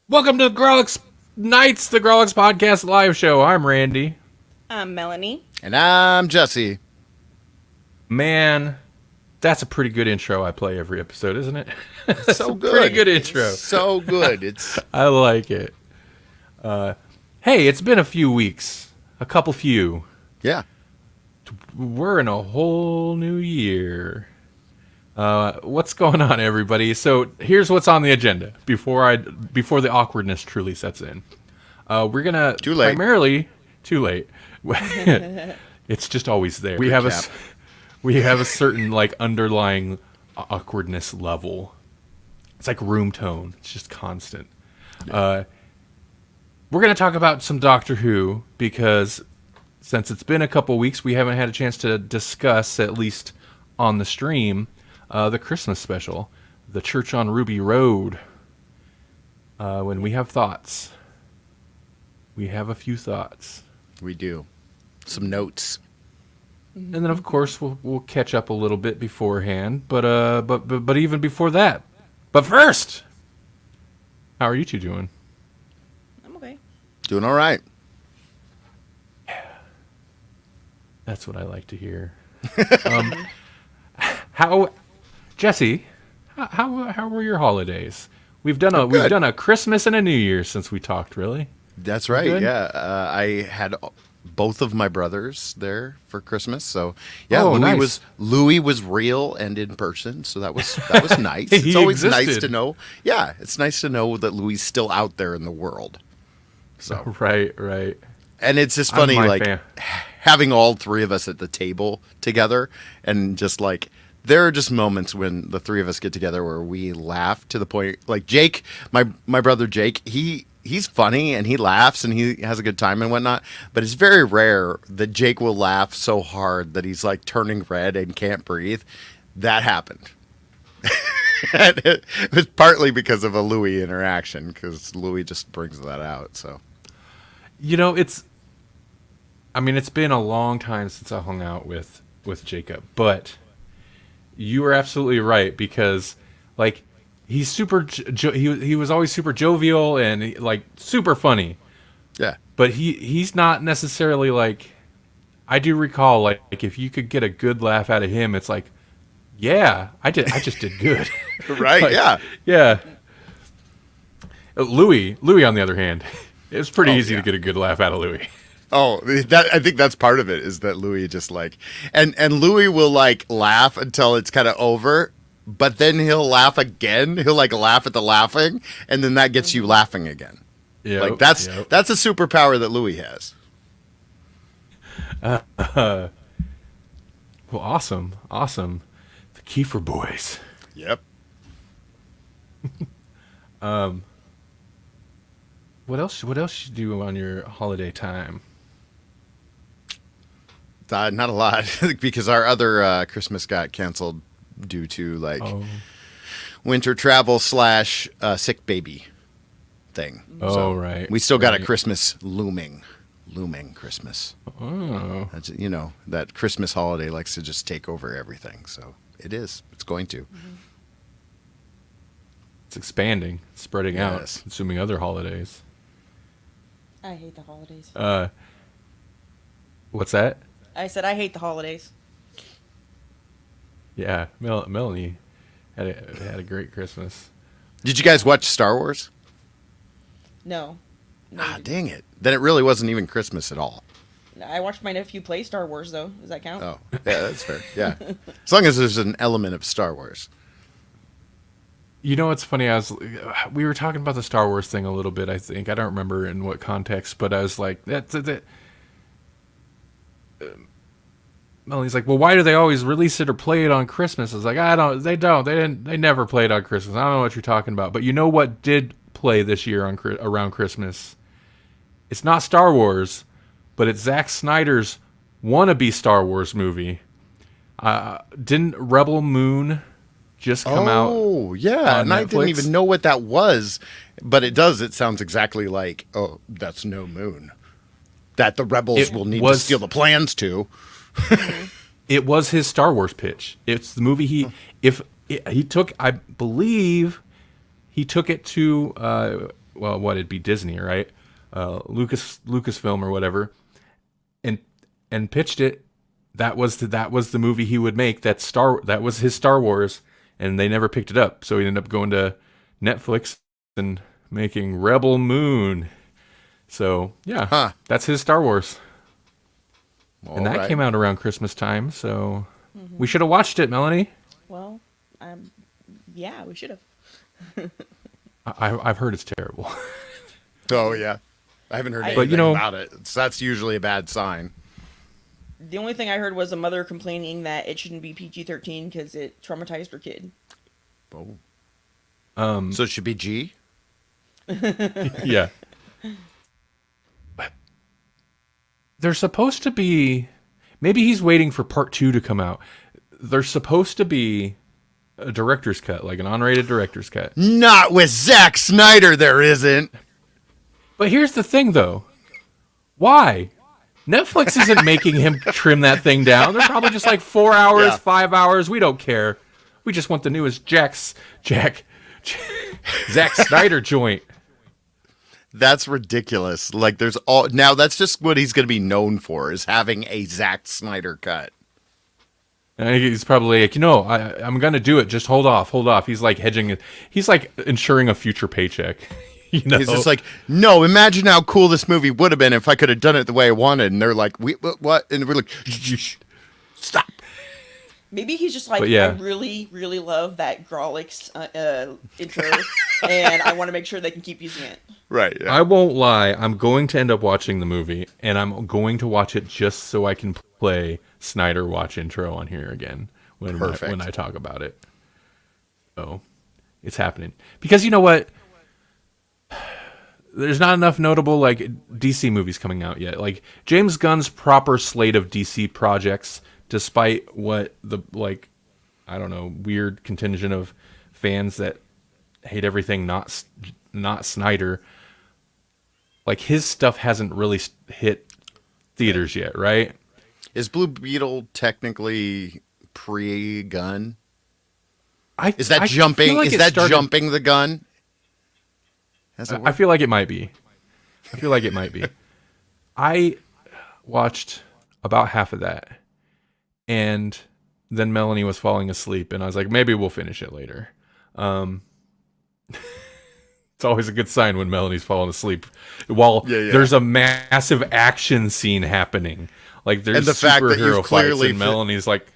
Welcome to the Grawlix Nights, the Grawlix Podcast live show. I'm Randy. I'm Melanie. And I'm Jesse. Man, that's a pretty good intro I play every episode, isn't it? So good. Pretty good intro. So good. It's I like it. Hey, it's been a few weeks. A couple few. yeah. We're in a whole new year. What's going on, everybody? So here's what's on the agenda before the awkwardness truly sets in. We're gonna Too late. primarily too late. It's just always there. We have a certain like underlying awkwardness level. It's like room tone. It's just constant. We're gonna talk about some Doctor Who because since it's been a couple weeks, we haven't had a chance to discuss, at least on the stream, the Christmas special, The Church on Ruby Road. When we have thoughts. We have a few thoughts. We do. Some notes. And then, of course, we'll catch up a little bit beforehand, but even before that. But first, how are you two doing? I'm okay. Doing all right. That's what I like to hear. How, Jesse? How were your holidays? We've done a Christmas and a New Year's since we talked. Really? That's right. Good? Yeah. I had both of my brothers there for Christmas. So yeah, Oh, nice. Louis was real and in person. So that was nice. He It's always nice existed. to know. Yeah, it's nice to know that Louis is still out there in the world. So Right. and it's just I'm funny, my like fan. having all three of us at the table together, and just like there are just moments when the three of us get together where we laugh to the point. Like Jake, my brother Jake, he's funny and he laughs and he has a good time and whatnot. But it's very rare that Jake will laugh so hard that he's like turning red and can't breathe. That happened. And it was partly because of a Louis interaction, because Louis just brings that out. So. You know, it's been a long time since I hung out with Jacob, but you are absolutely right because, like, he's super. He was always super jovial and like super funny, Yeah. but he's not necessarily like. I do recall like if you could get a good laugh out of him, it's like, yeah, I just did good. Right. Like, yeah. Yeah. Louis, on the other hand, it's pretty easy yeah. to get a good laugh out of Louis. Oh, that I think that's part of it, is that Louis just like, and Louis will like laugh until it's kind of over, but then he'll laugh again. He'll like laugh at the laughing, and then that gets you laughing again. Yeah, Like that's a superpower that Louis has. Well, awesome. The Kiefer boys. Yep. What else you do on your holiday time? Not a lot, because our other Christmas got canceled due to like winter travel / sick baby thing. Oh, right. We still got a right. Christmas looming Christmas. Oh. That's, you know, that Christmas holiday likes to just take over everything. So it's going to. It's expanding, spreading out, Yes. consuming other holidays. I hate the holidays. What's that? I said I hate the holidays. Yeah, Melanie had a great Christmas. Did you guys watch Star Wars? No. Ah, dang it. Then it really wasn't even Christmas at all. I watched my nephew play Star Wars, though. Does that count? Oh, yeah, that's fair. Yeah. As long as there's an element of Star Wars. You know what's funny? We were talking about the Star Wars thing a little bit. I think I don't remember in what context, but I was like, that. Melanie's like, well, why do they always release it or play it on Christmas? I was like, they never played on Christmas. I don't know what you're talking about. But you know what did play this year around Christmas? It's not Star Wars, but it's Zack Snyder's wannabe Star Wars movie. Didn't Rebel Moon just come out? Oh, yeah. On And I didn't Netflix? even know what that was, but it does. It sounds exactly like, oh, that's no moon. That the rebels It will need to was- steal the plans to. It was his Star Wars pitch. It's the movie he took. I believe he took it to well, what it'd be Disney, right? Lucasfilm or whatever, and pitched it. That was the movie he would make. That was his Star Wars, and they never picked it up. So he ended up going to Netflix and making Rebel Moon. So yeah, that's his Star Wars. And that came out around Christmas time, so we should have watched it, Melanie. Well, yeah, we should have. I've heard it's terrible. Oh yeah, I haven't heard But, anything you know, about it. So that's usually a bad sign. The only thing I heard was a mother complaining that it shouldn't be PG-13 because it traumatized her kid. Oh. So it should be G? Yeah. There's supposed to be... Maybe he's waiting for part 2 to come out. There's supposed to be a director's cut, like an unrated director's cut. Not with Zack Snyder, there isn't. But here's the thing, though. Why? Netflix isn't making him trim that thing down. They're probably just like 4 hours, 5 hours. We don't care. We just want the newest Zack Snyder joint. That's ridiculous. Like there's all now that's just what he's going to be known for is having a Zack Snyder cut. And he's probably like, I'm going to do it. Just hold off. He's like hedging it. He's like ensuring a future paycheck. He's just like, no, imagine how cool this movie would have been if I could have done it the way I wanted. And they're like, what? And we're like, stop. Maybe he's just like, yeah. I really, really love that Grawlix intro, and I want to make sure they can keep using it. Right. Yeah. I won't lie. I'm going to end up watching the movie, and I'm going to watch it just so I can play Snyder Watch intro on here again when I talk about it. So it's happening. Because you know what? There's not enough notable like DC movies coming out yet. Like James Gunn's proper slate of DC projects, despite what the weird contingent of fans that hate everything not Snyder, like his stuff hasn't really hit theaters yet, right? Is Blue Beetle technically pre-gun? Is that jumping the gun? I feel like it might be. I watched about half of that, and then Melanie was falling asleep, and I was like, maybe we'll finish it later. It's always a good sign when Melanie's falling asleep while there's a massive action scene happening. Like there's and the fact that superhero you've fights, clearly and Melanie's like,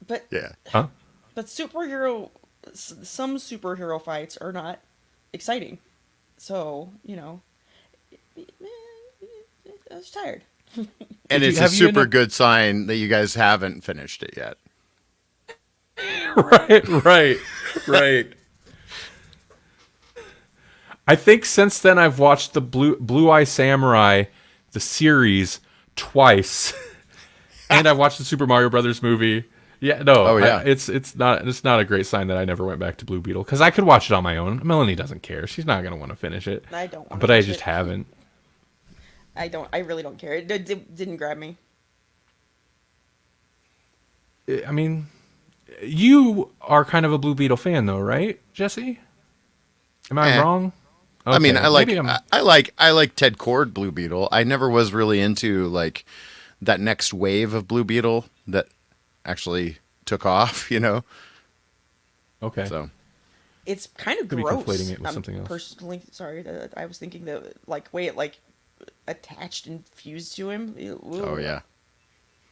But huh? But some superhero fights are not exciting. So, I was tired. And it's a super good sign that you guys haven't finished it yet. Right. I think since then I've watched the Blue Eye Samurai, the series, twice, and I've watched the Super Mario Brothers movie. Yeah, no, oh yeah, it's not a great sign that I never went back to Blue Beetle because I could watch it on my own. Melanie doesn't care; she's not gonna want to finish it. I don't, but I just haven't. I really don't care. It didn't grab me. I mean, you are kind of a Blue Beetle fan, though, right, Jesse? Am I wrong? Okay. I mean, I like Ted Kord Blue Beetle. I never was really into like that next wave of Blue Beetle that actually took off. Okay. So it's kind of could gross. Be conflating it with something else. Personally, sorry, I was thinking the way it attached and fused to him. Ew. Oh yeah.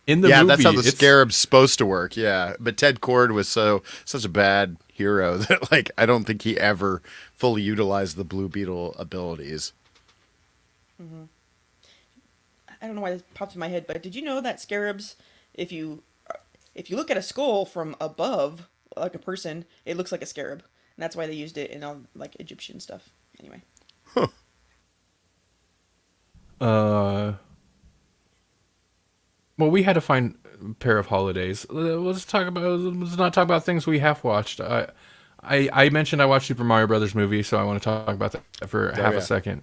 In the movie, that's how the scarab's supposed to work. Yeah, but Ted Kord was such a bad hero that I don't think he ever fully utilized the Blue Beetle abilities. Mm-hmm. I don't know why this popped in my head, but did you know that scarabs, if you look at a skull from above, like a person, it looks like a scarab, and that's why they used it in all Egyptian stuff. Anyway. Huh. Well, we had to find a pair of holidays. Let's not talk about things we have watched. I mentioned I watched Super Mario Brothers movie, so I want to talk about that for half a second.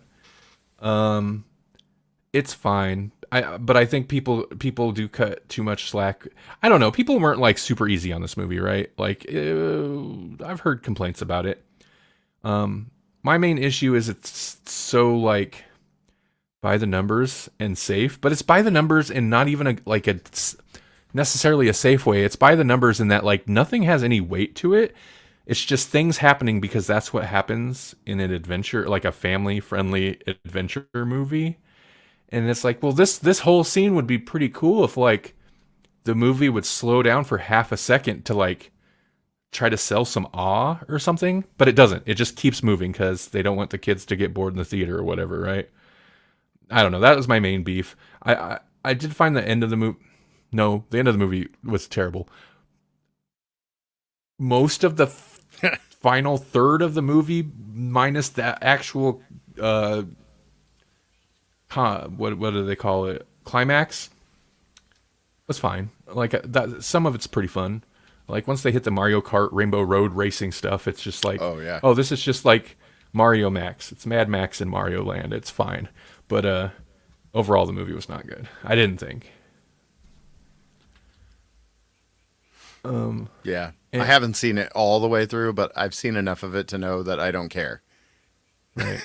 It's fine. But I think people do cut too much slack. I don't know. People weren't super easy on this movie, right? I've heard complaints about it. My my main issue is it's so like by the numbers and safe, but it's by the numbers and not even necessarily a safe way. It's by the numbers in that like nothing has any weight to it. It's just things happening because that's what happens in an adventure, like a family-friendly adventure movie. And it's like, well, this whole scene would be pretty cool if like the movie would slow down for half a second to like try to sell some awe or something, but it doesn't. It just keeps moving because they don't want the kids to get bored in the theater or whatever, right? I don't know. That was my main beef. I did find the end of the movie. No, the end of the movie was terrible. Most of the final third of the movie, minus the actual what do they call it? Climax, was fine. Like that, some of it's pretty fun. Like once they hit the Mario Kart Rainbow Road racing stuff, it's just like, Oh, yeah. oh, this is just like Mario Max. It's Mad Max in Mario Land. It's fine. But overall, the movie was not good. I didn't think. Yeah. And- I haven't seen it all the way through, but I've seen enough of it to know that I don't care. Right.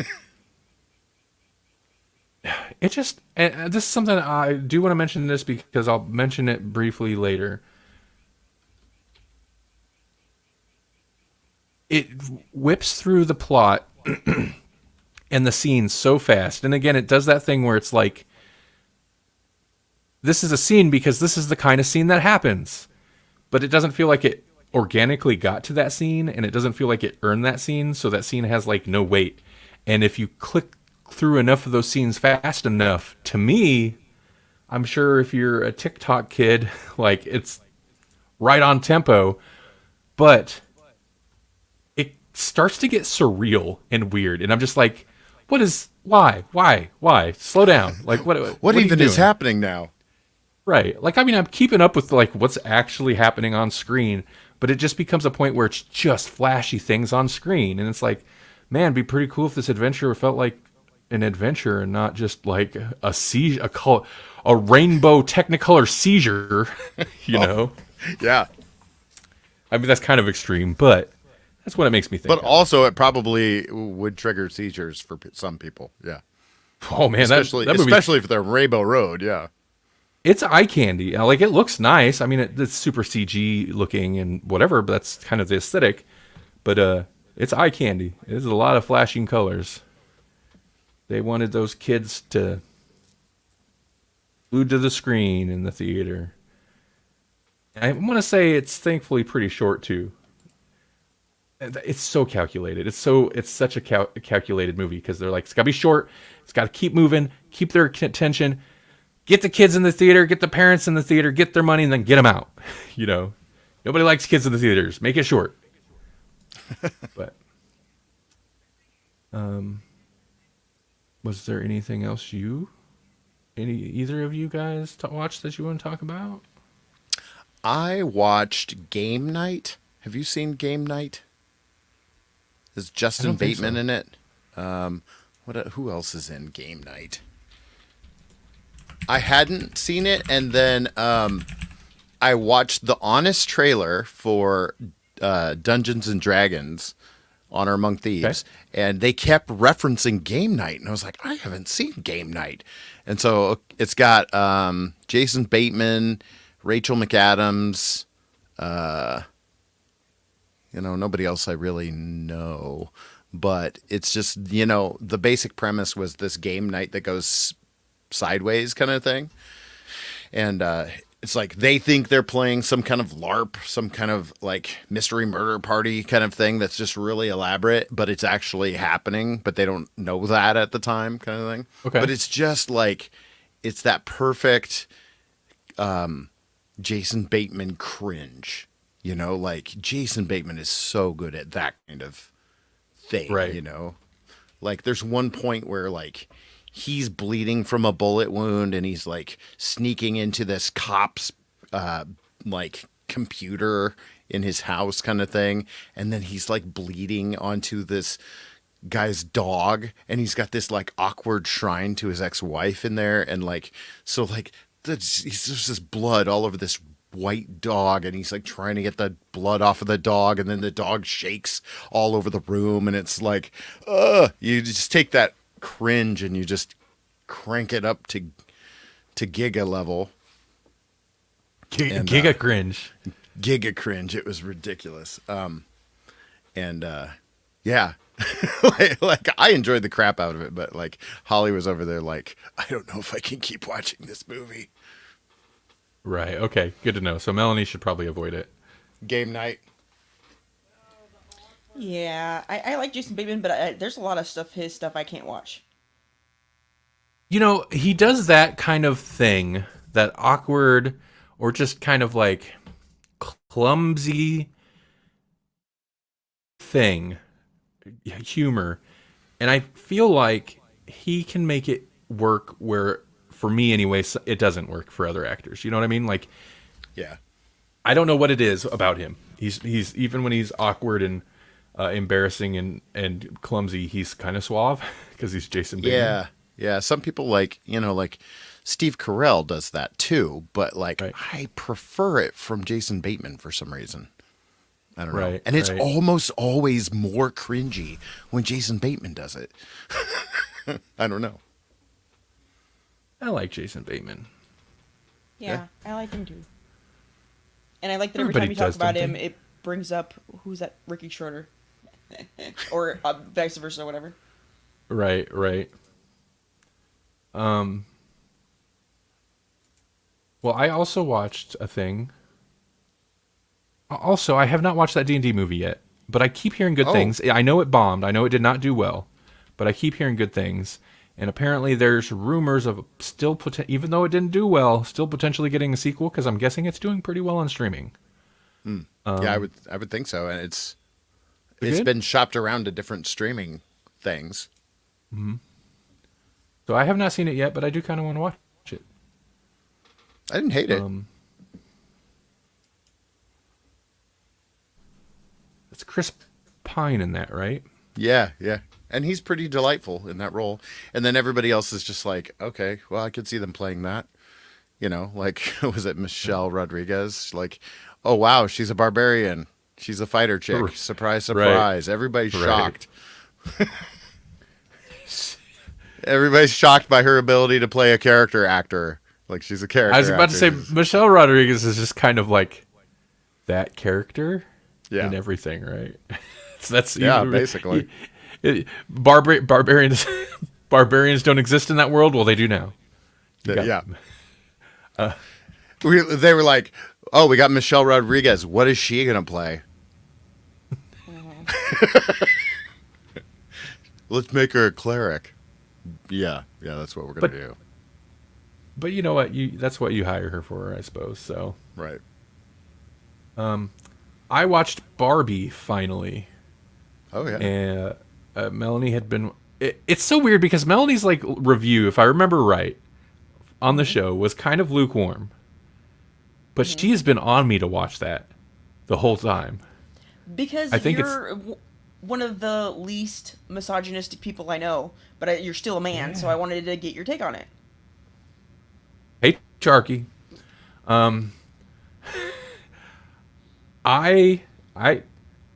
It just, and this is something I do want to mention this because I'll mention it briefly later. It whips through the plot and the scenes so fast. And again, it does that thing where it's like, this is a scene because this is the kind of scene that happens. But it doesn't feel like it organically got to that scene, and it doesn't feel like it earned that scene, so that scene has like no weight. And if you click through enough of those scenes fast enough, to me, I'm sure if you're a TikTok kid, like it's right on tempo, but it starts to get surreal and weird. And I'm just like, why? Slow down. Like what What are you even is doing? happening now? Right. Like, I mean, I'm keeping up with like what's actually happening on screen, but it just becomes a point where it's just flashy things on screen. And it's like, man, it'd be pretty cool if this adventure felt like an adventure and not just like a seizure, a rainbow technicolor seizure, you know? Yeah. I mean, that's kind of extreme, but that's what it makes me think. But of. also, it probably would trigger seizures for some people. Yeah. Oh man, Especially, that movie, especially if they're Rainbow Road. Yeah. it's eye candy. Like it looks nice. I mean, it's super CG looking and whatever, but that's kind of the aesthetic. But it's eye candy. There's a lot of flashing colors. They wanted those kids to glued to the screen in the theater. I want to say it's thankfully pretty short too. It's so calculated. It's such a calculated movie because they're like, it's got to be short. It's got to keep moving, keep their attention, get the kids in the theater, get the parents in the theater, get their money, and then get them out. You know, nobody likes kids in the theaters. Make it short. But, was there anything else either of you guys watched that you want to talk about? I watched Game Night. Have you seen Game Night? Is Justin don't think Bateman so. in it? Who else is in Game Night? I hadn't seen it, and then I watched the Honest trailer for Dungeons and Dragons: Honor Among Thieves, and they kept referencing Game Night, and I was like, I haven't seen Game Night, and so it's got Jason Bateman, Rachel McAdams, nobody else I really know, but it's just, the basic premise was this game night that goes sideways kind of thing. And it's like they think they're playing some kind of LARP, some kind of like mystery murder party kind of thing that's just really elaborate, but it's actually happening, but they don't know that at the time kind of thing. Okay. But it's just like, it's that perfect Jason Bateman cringe. Like Jason Bateman is so good at that kind of thing, Right. Like there's one point where like he's bleeding from a bullet wound and he's like sneaking into this cop's like computer in his house kind of thing. And then he's like bleeding onto this guy's dog and he's got this like awkward shrine to his ex-wife in there. And like, so like there's just this blood all over this white dog, and he's like trying to get the blood off of the dog, and then the dog shakes all over the room, and it's like, you just take that cringe and you just crank it up to giga level. Giga cringe. Giga cringe. It was ridiculous. Yeah. like I enjoyed the crap out of it, but like Holly was over there like, I don't know if I can keep watching this movie. Right. Okay. Good to know. So Melanie should probably avoid it. Game night. Yeah, I like Jason Bateman, but there's a lot of his stuff I can't watch. You know, he does that kind of thing, that awkward or just kind of like clumsy thing, humor. And I feel like he can make it work where, for me anyway, it doesn't work for other actors. You know what I mean? Like, Yeah. I don't know what it is about him. He's even when he's awkward and embarrassing and clumsy, he's kind of suave because he's Jason Bateman. Yeah. Yeah. Some people like Steve Carell does that too, but like Right. I prefer it from Jason Bateman for some reason. I don't know. Right, And it's right. almost always more cringy when Jason Bateman does it. I don't know. I like Jason Bateman. Yeah, I like him too. And I like that every Everybody time you talk does, about don't him, they? it brings up Ricky Schroeder, or vice versa, whatever. Right, right. Well, I also watched a thing. Also, I have not watched that D&D movie yet, but I keep hearing good Oh. things. I know it bombed. I know it did not do well, but I keep hearing good things. And apparently there's rumors of still, even though it didn't do well, still potentially getting a sequel, because I'm guessing it's doing pretty well on streaming. Yeah, I would think so. And it's good? been shopped around to different streaming things. So I have not seen it yet, but I do kind of want to watch it. I didn't hate it. It's Chris Pine in that, right? Yeah, yeah. And he's pretty delightful in that role. And then everybody else is just like, okay, well, I could see them playing that. Like, was it Michelle Rodriguez? Like, oh, wow, she's a barbarian. She's a fighter chick. Surprise, surprise. Everybody's shocked. Everybody's shocked by her ability to play a character actor. Like, she's a character I was about to say, actor. Michelle Rodriguez is just kind of like that character Yeah. in everything, right? So that's basically. Barbarians don't exist in that world. Well, they do now. Yeah. They were like, oh, we got Michelle Rodriguez. What is she going to play? Let's make her a cleric. Yeah, that's what we're going to do. But you know what? That's what you hire her for, I suppose. So Right. I watched Barbie finally. Oh, yeah. And Melanie had been. It's so weird because Melanie's like review, if I remember right, on the show was kind of lukewarm. But she has been on me to watch that the whole time. Because I think you're one of the least misogynistic people I know, but you're still a man, so I wanted to get your take on it. Hey, Sharky. I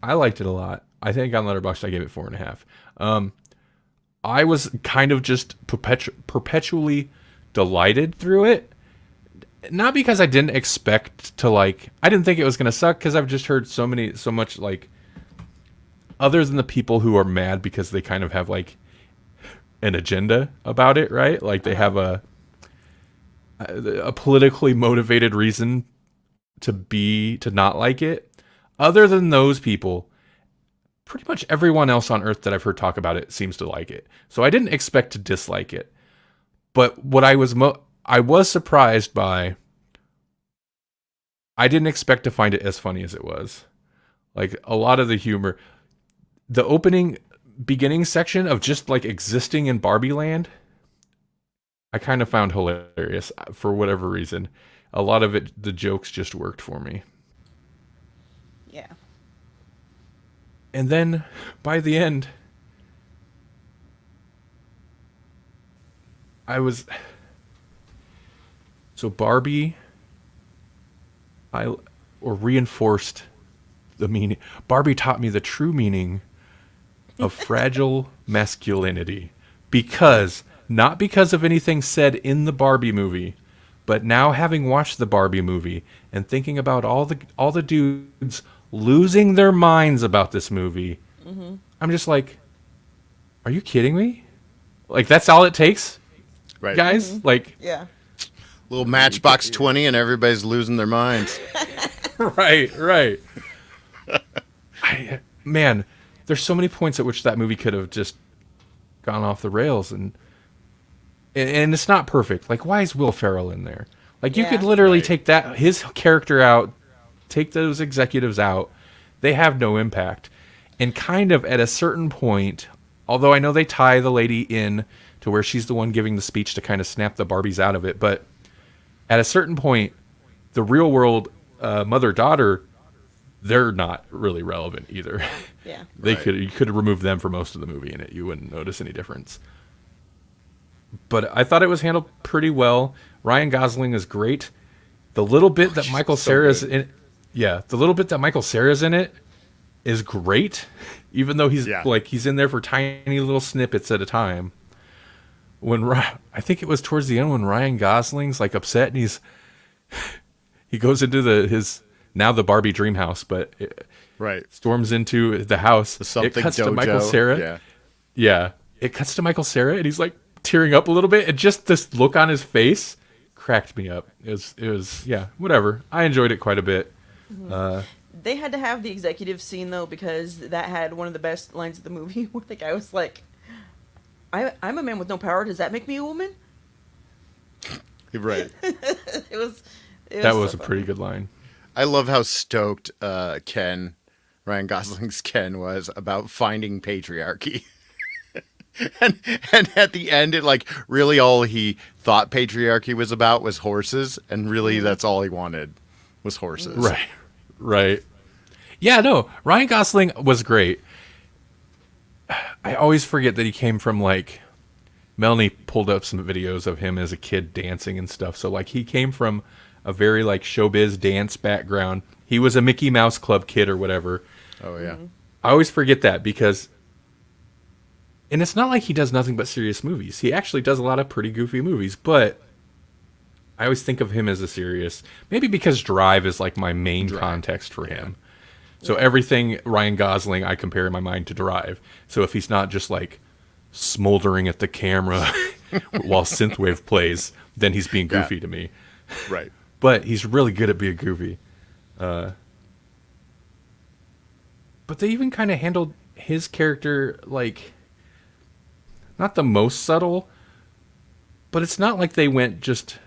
liked it a lot. I think on Letterboxd I gave it 4.5. I was kind of just perpetually delighted through it. Not because I didn't expect to I didn't think it was gonna suck, because I've just heard so much other than the people who are mad because they kind of have an agenda about it, right? Like they have a politically motivated reason to not like it. Other than those people, pretty much everyone else on Earth that I've heard talk about it seems to like it. So I didn't expect to dislike it. But what I was surprised by, I didn't expect to find it as funny as it was. Like a lot of the humor, the beginning section of just existing in Barbie Land, I kind of found hilarious for whatever reason. A lot of it, the jokes just worked for me. Yeah. And then by the end, so Barbie I or reinforced the meaning. Barbie taught me the true meaning of fragile masculinity because not because of anything said in the Barbie movie, but now having watched the Barbie movie and thinking about all the dudes losing their minds about this movie, I'm just like, are you kidding me? Like that's all it takes, Right. guys? Like, Yeah. Little Matchbox 20 and everybody's losing their minds. right. Man, there's so many points at which that movie could have just gone off the rails, and it's not perfect. Like, why is Will Ferrell in there? Like, you could Yeah. literally Right. take his character out, take those executives out. They have no impact. And kind of at a certain point, although I know they tie the lady in to where she's the one giving the speech to kind of snap the Barbies out of it, but at a certain point, the real world mother-daughter, they're not really relevant either. Yeah. Right. You could remove them for most of the movie and you wouldn't notice any difference. But I thought it was handled pretty well. Ryan Gosling is great. The little bit that Michael so Cera's good. in, yeah, the little bit that Michael Cera's in it is great, even though he's Yeah. he's in there for tiny little snippets at a time. I think it was towards the end when Ryan Gosling's like upset and he goes into his now the Barbie dream house, but Right. storms into the house. The something It cuts dojo. to Michael Cera. Yeah. Yeah. It cuts to Michael Cera and he's like tearing up a little bit, and just this look on his face cracked me up. It was yeah, whatever. I enjoyed it quite a bit. They had to have the executive scene though because that had one of the best lines of the movie where the guy was like, I'm a man with no power. Does that make me a woman? Right. It was That was so a funny. pretty good line. I love how stoked Ryan Gosling's Ken was about finding patriarchy. and at the end, it like really all he thought patriarchy was about was horses, and really that's all he wanted was horses. Right. Yeah, no, Ryan Gosling was great. I always forget that he came from like Melanie pulled up some videos of him as a kid dancing and stuff. So like he came from a very like showbiz dance background. He was a Mickey Mouse Club kid or whatever. Oh yeah. I always forget that because and it's not like he does nothing but serious movies. He actually does a lot of pretty goofy movies, but I always think of him as a serious, maybe because Drive is like my main context for him. So everything Ryan Gosling, I compare in my mind to Drive. So if he's not just like smoldering at the camera while synthwave plays, then he's being goofy to me. Right. But he's really good at being goofy. But they even kind of handled his character like not the most subtle, but it's not like they went just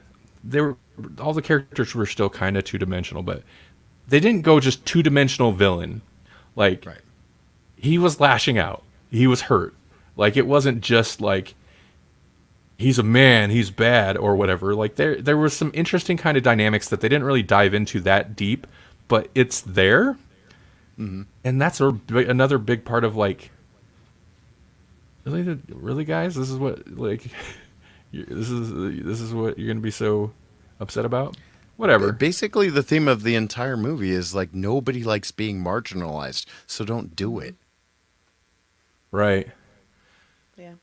all the characters were still kind of two-dimensional, but they didn't go just two-dimensional villain. Like Right. he was lashing out. He was hurt. Like it wasn't just like he's a man, he's bad or whatever. Like there was some interesting kind of dynamics that they didn't really dive into that deep, but it's there. Mm-hmm. And that's another big part of like really guys, this is what like this is what you're going to be so upset about? Whatever. Basically, the theme of the entire movie is like nobody likes being marginalized, so don't do it. Right. Yeah.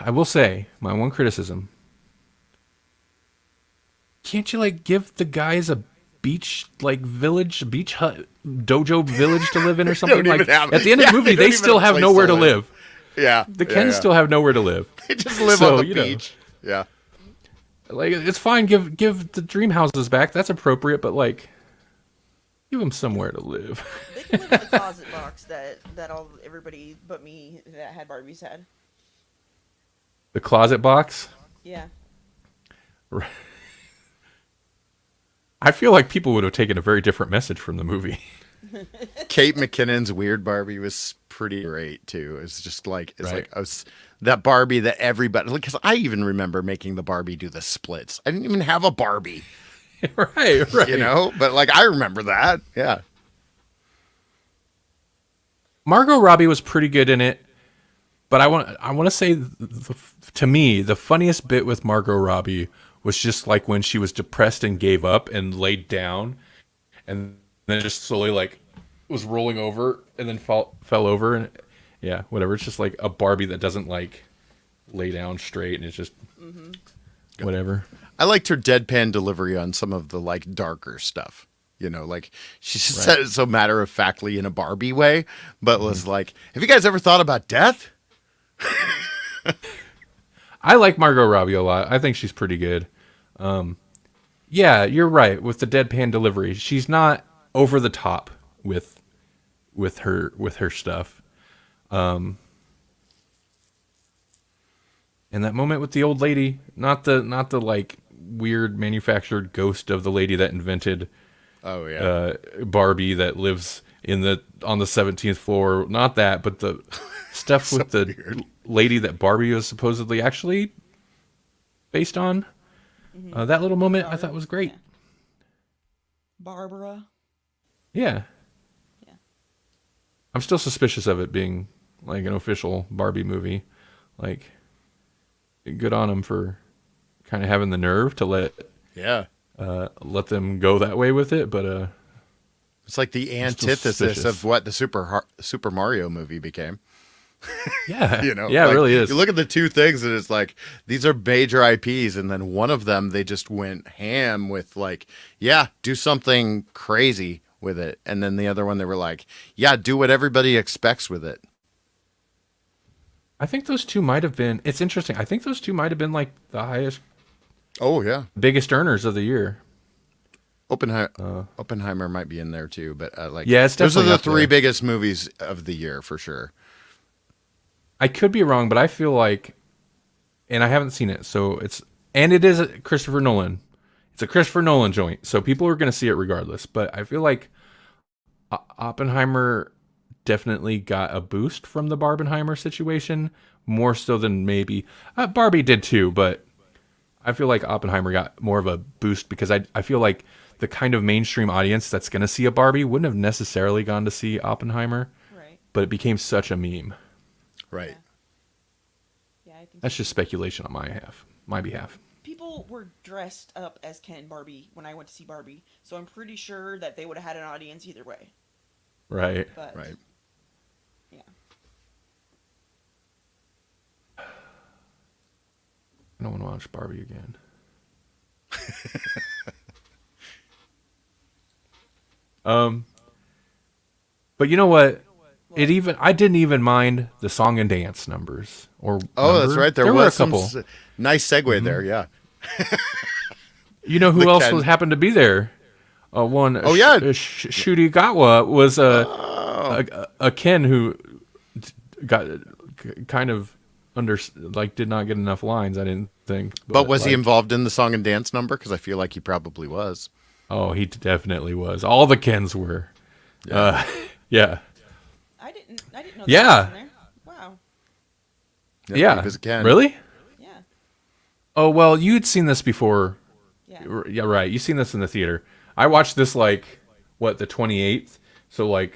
I will say, my one criticism. Can't you like give the guys a beach hut, dojo village to live in or something? Don't Like even have- at the end of yeah, the movie, they don't they even still have a have place nowhere to to live. live. Yeah. The Kens still have nowhere to live. They just live So, on the you know. beach. Yeah. Like it's fine, give the dream houses back. That's appropriate, but like give them somewhere to live. They can live in the closet box that everybody but me that had Barbies had. The closet box. Yeah. I feel like people would have taken a very different message from the movie. Kate McKinnon's Weird Barbie was pretty great too. It's just like Right. that Barbie that everybody, because I even remember making the Barbie do the splits. I didn't even have a Barbie, right. you know, but like I remember that. Yeah. Margot Robbie was pretty good in it, but I want to say to me the funniest bit with Margot Robbie was just like when she was depressed and gave up and laid down, and then just slowly like was rolling over and then fell over, and yeah, whatever. It's just like a Barbie that doesn't like lay down straight, and it's just whatever. I liked her deadpan delivery on some of the like darker stuff. You know, like she said it so matter of factly in a Barbie way, but was like, "Have you guys ever thought about death?" I like Margot Robbie a lot. I think she's pretty good. Yeah, you're right with the deadpan delivery. She's not over the top with her stuff. And that moment with the old lady, not the like weird manufactured ghost of the lady that invented Barbie that lives on the 17th floor. Not that, but the stuff so with the weird lady that Barbie was supposedly actually based on. That little moment I thought was great. Yeah. Barbara. Yeah. Yeah. I'm still suspicious of it being like an official Barbie movie. Like, good on them for kind of having the nerve to let them go that way with it, but it's like the antithesis of what the Super Mario movie became. Yeah, you know, yeah, like, it really is. You look at the two things, and it's like these are major IPs, and then one of them they just went ham with, like, yeah, do something crazy with it, and then the other one they were like, yeah, do what everybody expects with it. I think those two might have been. It's interesting. I think those two might have been like the highest. Oh yeah, biggest earners of the year. Oppenheimer might be in there too, but yeah, it's those are definitely the up three there. biggest movies of the year for sure. I could be wrong, but I feel like, and I haven't seen it, so it is a Christopher Nolan. It's a Christopher Nolan joint, so people are going to see it regardless. But I feel like Oppenheimer definitely got a boost from the Barbenheimer situation, more so than maybe Barbie did too. But I feel like Oppenheimer got more of a boost because I feel like the kind of mainstream audience that's going to see a Barbie wouldn't have necessarily gone to see Oppenheimer, Right. but it became such a meme. Right. Yeah, I think That's just speculation on my behalf. people were dressed up as Ken Barbie when I went to see Barbie, so I'm pretty sure that they would have had an audience either way. Right. But, Right. Yeah. I don't want to watch Barbie again. But you know what? I didn't even mind the song and dance numbers. That's right. There were a was some couple. nice segue there. Yeah. You know who The else Ken. happened to be there? Shooty Gatwa was a Ken who got kind of did not get enough lines. I didn't think. But was he involved in the song and dance number? Because I feel like he probably was. Oh, he definitely was. All the Kens were. Yeah. Yeah. I didn't know that Yeah. was in there. Wow. Yeah. He was a Ken. Really? Yeah. Oh, well, you'd seen this before. Yeah. Yeah, right. You've seen this in the theater. I watched this the 28th. So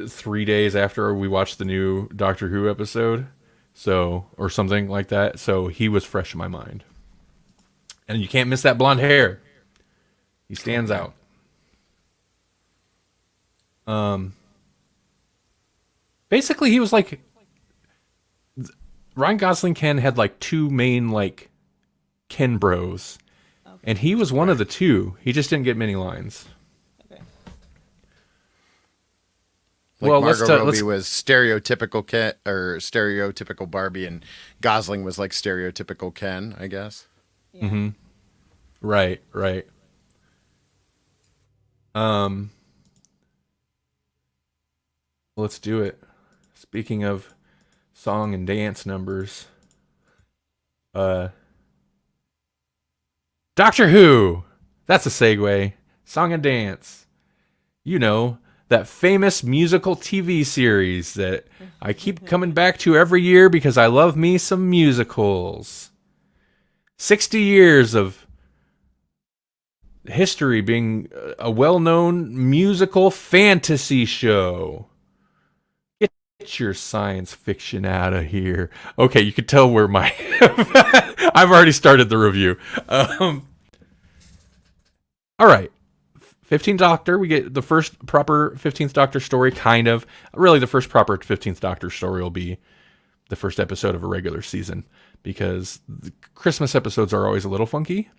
3 days after we watched the new Doctor Who episode. So, or something like that. So he was fresh in my mind. And you can't miss that blonde hair. He stands out. Basically he was like, Ryan Gosling Ken had two main Ken bros. Okay. And he was one of the two. He just didn't get many lines. Okay. Margot Robbie was stereotypical Ken or stereotypical Barbie, and Gosling was like stereotypical Ken, I guess. Yeah. Mm-hmm. Right. Let's do it. Speaking of song and dance numbers, Doctor Who. That's a segue. Song and dance. You know, that famous musical TV series that I keep coming back to every year because I love me some musicals. 60 years of history being a well-known musical fantasy show. Get your science fiction out of here. Okay, you can tell where my... I've already started the review. All right. 15th Doctor. We get the first proper 15th Doctor story, kind of. Really, the first proper 15th Doctor story will be the first episode of a regular season, because the Christmas episodes are always a little funky.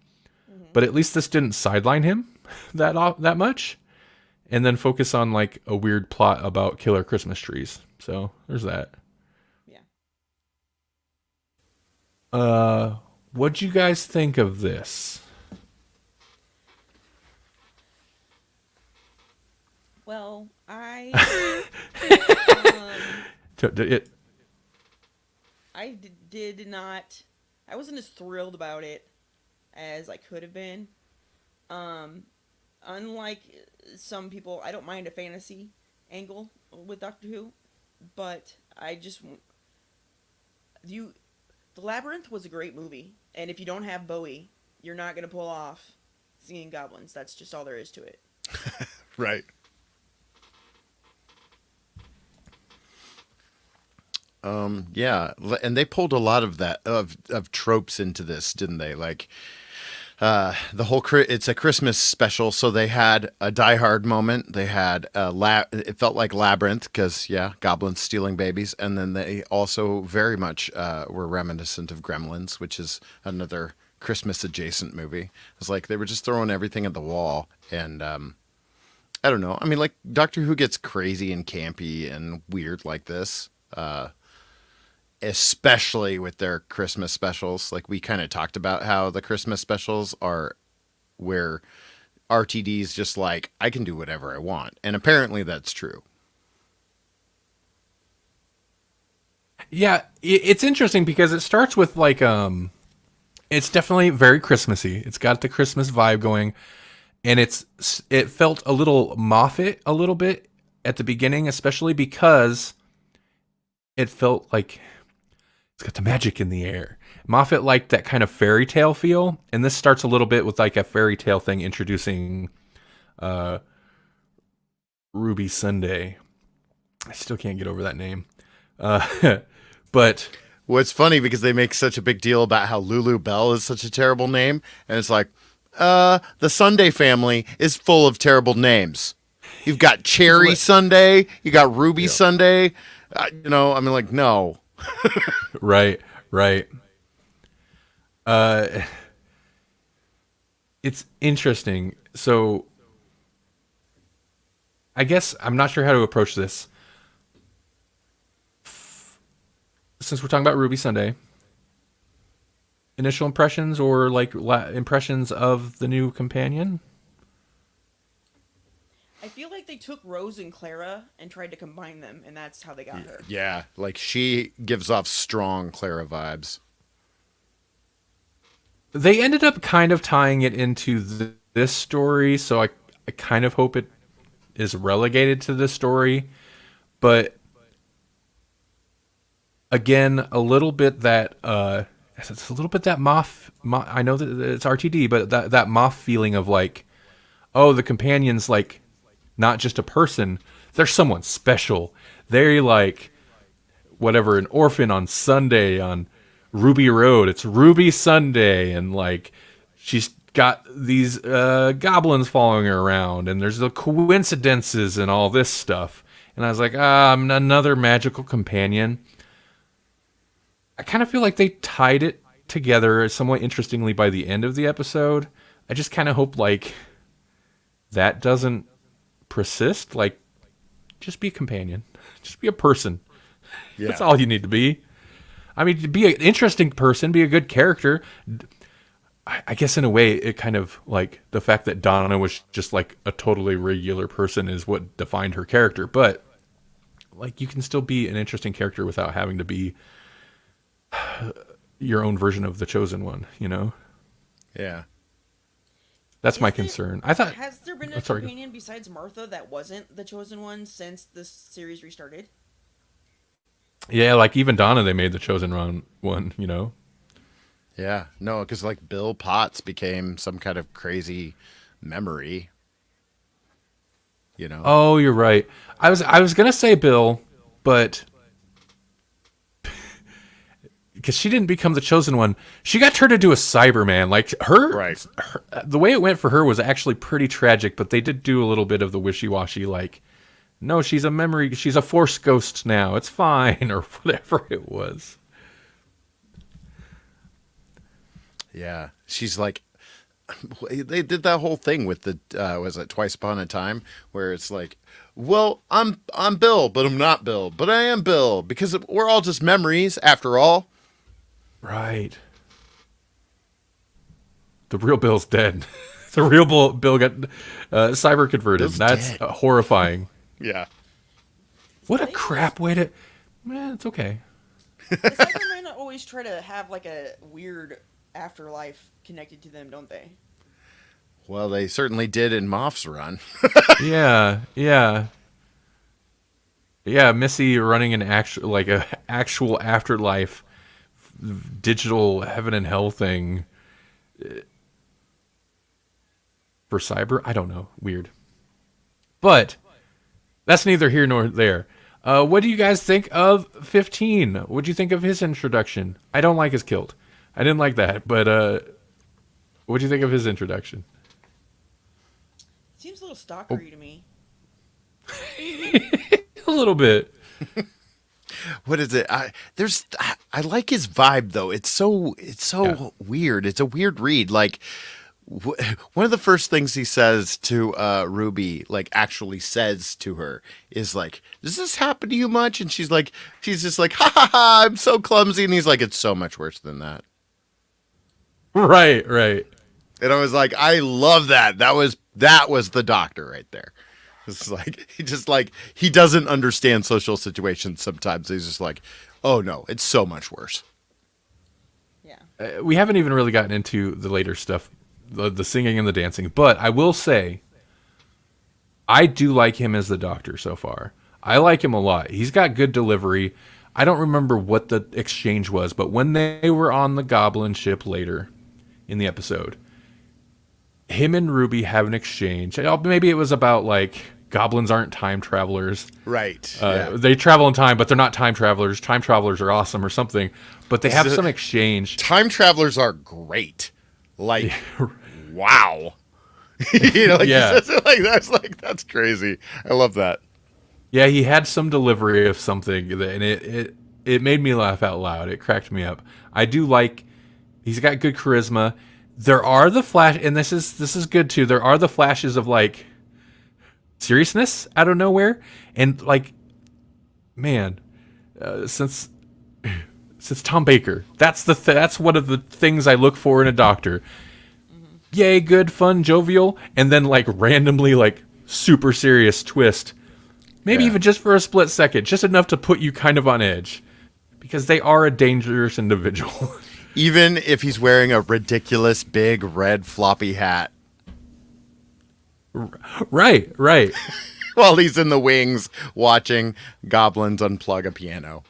But at least this didn't sideline him that much, and then focus on like a weird plot about killer Christmas trees. So there's that. Yeah. What'd you guys think of this? Well, I It, did not. I wasn't as thrilled about it as I could have been. Unlike some people, I don't mind a fantasy angle with Doctor Who, but the Labyrinth was a great movie, and if you don't have Bowie, you're not gonna pull off singing goblins. That's just all there is to it. Right. Yeah, and they pulled a lot of that of tropes into this, didn't they? Like the whole it's a Christmas special, so they had a Die Hard moment. They had it felt like Labyrinth because goblins stealing babies, and then they also very much were reminiscent of Gremlins, which is another Christmas adjacent movie. It's like they were just throwing everything at the wall, and I don't know. I mean, like Doctor Who gets crazy and campy and weird like this. Especially with their Christmas specials. Like we kind of talked about how the Christmas specials are where RTD's just like, I can do whatever I want. And apparently that's true. yeah, it's interesting because it starts with like it's definitely very Christmassy. It's got the Christmas vibe going, and it felt a little Moffat a little bit at the beginning, especially because it felt like it's got the magic in the air. Moffat liked that kind of fairy tale feel, and this starts a little bit with like a fairy tale thing, introducing Ruby Sunday. I still can't get over that name. But Well, it's funny because they make such a big deal about how Lulu Bell is such a terrible name, and it's like, the Sunday family is full of terrible names. You've got Cherry Sunday, you got Ruby Sunday. I mean, like, no. right. It's interesting. So I guess I'm not sure how to approach this. Since we're talking about Ruby Sunday, initial impressions or like impressions of the new companion? I feel like they took Rose and Clara and tried to combine them, and that's how they got her. Yeah, like she gives off strong Clara vibes. They ended up kind of tying it into this story, so I kind of hope it is relegated to this story. But again, a little bit that it's a little bit that moth. I know that it's RTD, but that moth feeling of like, oh, the companion's like not just a person; they're someone special. They're like whatever, an orphan on Sunday on Ruby Road. It's Ruby Sunday, and like she's got these goblins following her around, and there's the coincidences and all this stuff. And I was like, I'm another magical companion. I kind of feel like they tied it together somewhat interestingly by the end of the episode. I just kind of hope like that doesn't persist. Like, just be a companion, just be a person. Yeah. That's all you need to be. I mean, to be an interesting person, be a good character. I guess in a way, it kind of like the fact that Donna was just like a totally regular person is what defined her character. But like, you can still be an interesting character without having to be your own version of the chosen one, you know? Yeah. That's my concern. I thought, has there been a companion besides Martha that wasn't the chosen one since this series restarted? yeah, like even Donna, they made the chosen one, you know? Yeah. No, because like Bill Potts became some kind of crazy memory. You know? Oh, you're right. I was gonna say Bill, but because she didn't become the chosen one. She got turned into a Cyberman. Like her, the way it went for her was actually pretty tragic. But they did do a little bit of the wishy-washy, like, no, she's a memory, she's a Force ghost now. It's fine, or whatever it was. Yeah, she's like, they did that whole thing with the was it Twice Upon a Time, where it's like, well, I'm Bill, but I'm not Bill, but I am Bill, because we're all just memories after all. Right. The real Bill's dead. The real Bill got cyber converted. Bill's That's dead. horrifying. Yeah. What a crap way to. Man, it's okay. The Cybermen always try to have like a weird afterlife connected to them, don't they? Well, they certainly did in Moff's run. Yeah. Missy running an actual afterlife, digital heaven and hell thing for cyber. I don't know. Weird. But that's neither here nor there. What do you guys think of 15? What do you think of his introduction? I don't like his kilt. I didn't like that, but what do you think of his introduction? Seems a little stalkery to me. A little bit. What is it? I like his vibe though. It's so weird. It's a weird read. Like one of the first things he says to Ruby, like actually says to her, is like, "Does this happen to you much?" And she's just like, "Ha ha ha! I'm so clumsy." And he's like, "It's so much worse than that." Right. And I was like, I love that. That was the doctor right there. It's like he doesn't understand social situations sometimes. He's just like, oh no, it's so much worse. Yeah. We haven't even really gotten into the later stuff, the singing and the dancing, but I will say, I do like him as the doctor so far. I like him a lot. He's got good delivery. I don't remember what the exchange was, but when they were on the Goblin ship later in the episode, him and Ruby have an exchange. Maybe it was about like goblins aren't time travelers. Right. They travel in time, but they're not time travelers. Time travelers are awesome or something. But they have some exchange. Time travelers are great. Like, wow. Yeah. That's crazy. I love that. Yeah, he had some delivery of something, and it made me laugh out loud. It cracked me up. I do like. He's got good charisma. There are the flash, and this is good too. There are the flashes of like seriousness out of nowhere, and like, man, since Tom Baker, that's one of the things I look for in a doctor. Mm-hmm. Yay, good, fun, jovial, and then like randomly like super serious twist. Maybe even just for a split second, just enough to put you kind of on edge, because they are a dangerous individual. Even if he's wearing a ridiculous big red floppy hat. Right. While he's in the wings watching goblins unplug a piano.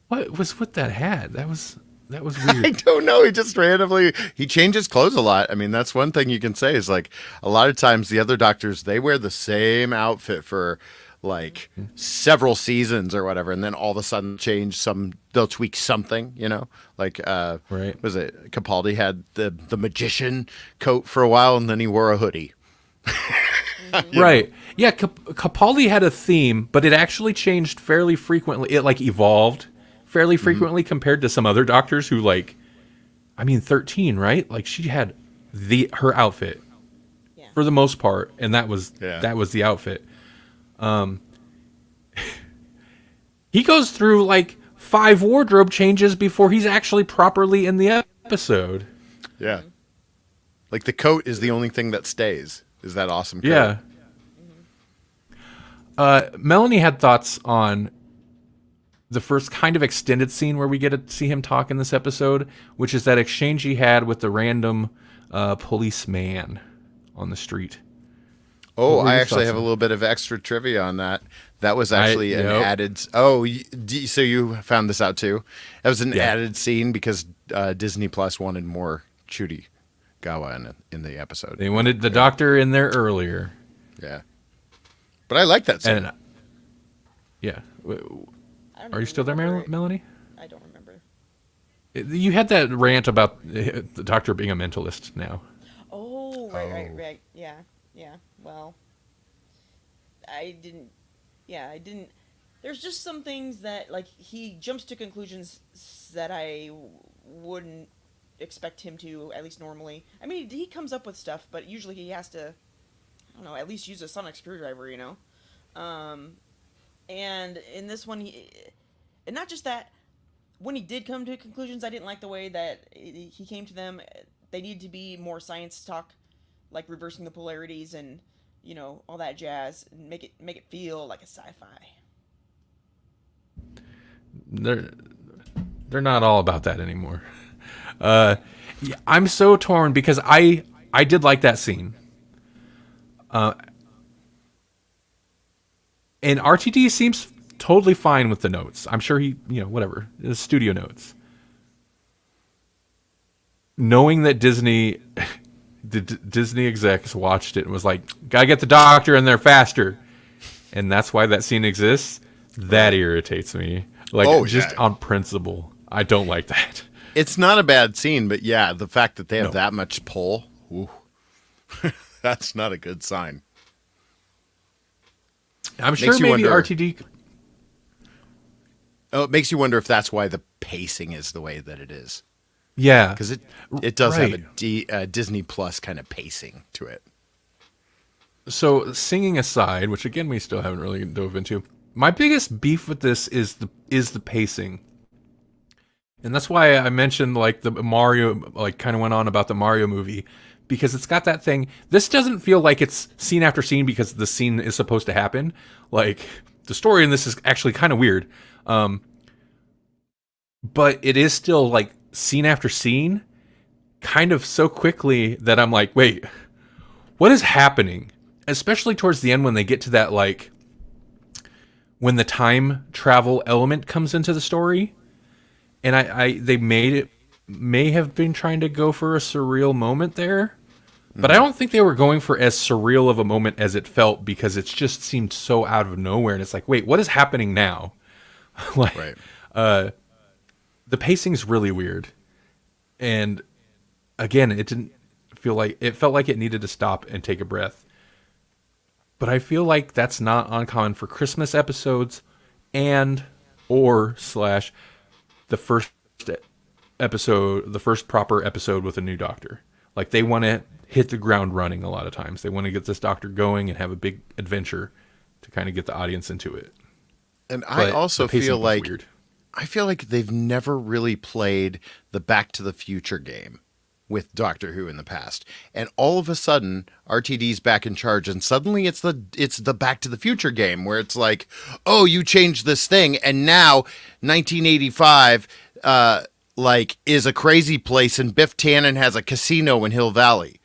What was with that hat? That was weird. I don't know. He just randomly he changes clothes a lot. I mean, that's one thing you can say is like a lot of times the other doctors, they wear the same outfit for like several seasons or whatever, and then all of a sudden they'll tweak something, like right. Was it Capaldi had the magician coat for a while, and then he wore a hoodie. Right. Yeah, Capaldi had a theme, but it actually changed fairly frequently. It like evolved fairly frequently compared to some other doctors who 13, right? Like she had her outfit for the most part, and that was the outfit. He goes through like 5 wardrobe changes before he's actually properly in the episode. Yeah. Like the coat is the only thing that stays. Is that awesome coat? Yeah. Melanie had thoughts on the first kind of extended scene where we get to see him talk in this episode, which is that exchange he had with the random policeman on the street. Oh, I actually have a little bit of extra trivia on that. That was actually an added... Oh, so you found this out too? That was an added scene because Disney Plus wanted more Chudy Gawa in the episode. They wanted the doctor in there earlier. Yeah. But I like that scene. And, yeah. Are you still there, Melanie? I don't remember. You had that rant about the Doctor being a mentalist now. Oh, right. Yeah, yeah. Well, I didn't. Yeah, I didn't. There's just some things that like he jumps to conclusions that I wouldn't expect him to, at least normally. I mean, he comes up with stuff, but usually he has to, I don't know, at least use a sonic screwdriver, you know. Um, and in this one, and not just that. When he did come to conclusions, I didn't like the way that he came to them. They need to be more science talk, like reversing the polarities and all that jazz, and make it feel like a sci-fi. They're not all about that anymore. Yeah, I'm so torn because I did like that scene. And RTD seems totally fine with the notes. I'm sure he, whatever, the studio notes. Knowing that Disney, the Disney execs watched it and was like, gotta get the Doctor in there faster. And that's why that scene exists. That irritates me. Like, just on principle. I don't like that. It's not a bad scene, but yeah, the fact that they have that much pull, ooh, that's not a good sign. I'm sure maybe RTD... Oh, it makes you wonder if that's why the pacing is the way that it is. Yeah. Because it does have a Disney Plus kind of pacing to it. So, singing aside, which again we still haven't really dove into, my biggest beef with this is the pacing. And that's why I mentioned like the Mario, like kind of went on about the Mario movie, because it's got that thing. This doesn't feel like it's scene after scene because the scene is supposed to happen. Like the story in this is actually kind of weird. But it is still like scene after scene, kind of so quickly that I'm like, wait, what is happening? Especially towards the end when they get to that, like, when the time travel element comes into the story. And they may have been trying to go for a surreal moment there. But I don't think they were going for as surreal of a moment as it felt, because it just seemed so out of nowhere. And it's like, wait, what is happening now? Like, right. The pacing's really weird. And again, it felt like it needed to stop and take a breath. But I feel like that's not uncommon for Christmas episodes or the first episode, the first proper episode with a new Doctor. Like, they want to hit the ground running a lot of times. They want to get this Doctor going and have a big adventure to kind of get the audience into it. And I also feel like weird. I feel like they've never really played the Back to the Future game with Doctor Who in the past. And all of a sudden, RTD's back in charge, and suddenly it's the Back to the Future game where it's like, oh, you changed this thing, and now 1985 is a crazy place, and Biff Tannen has a casino in Hill Valley,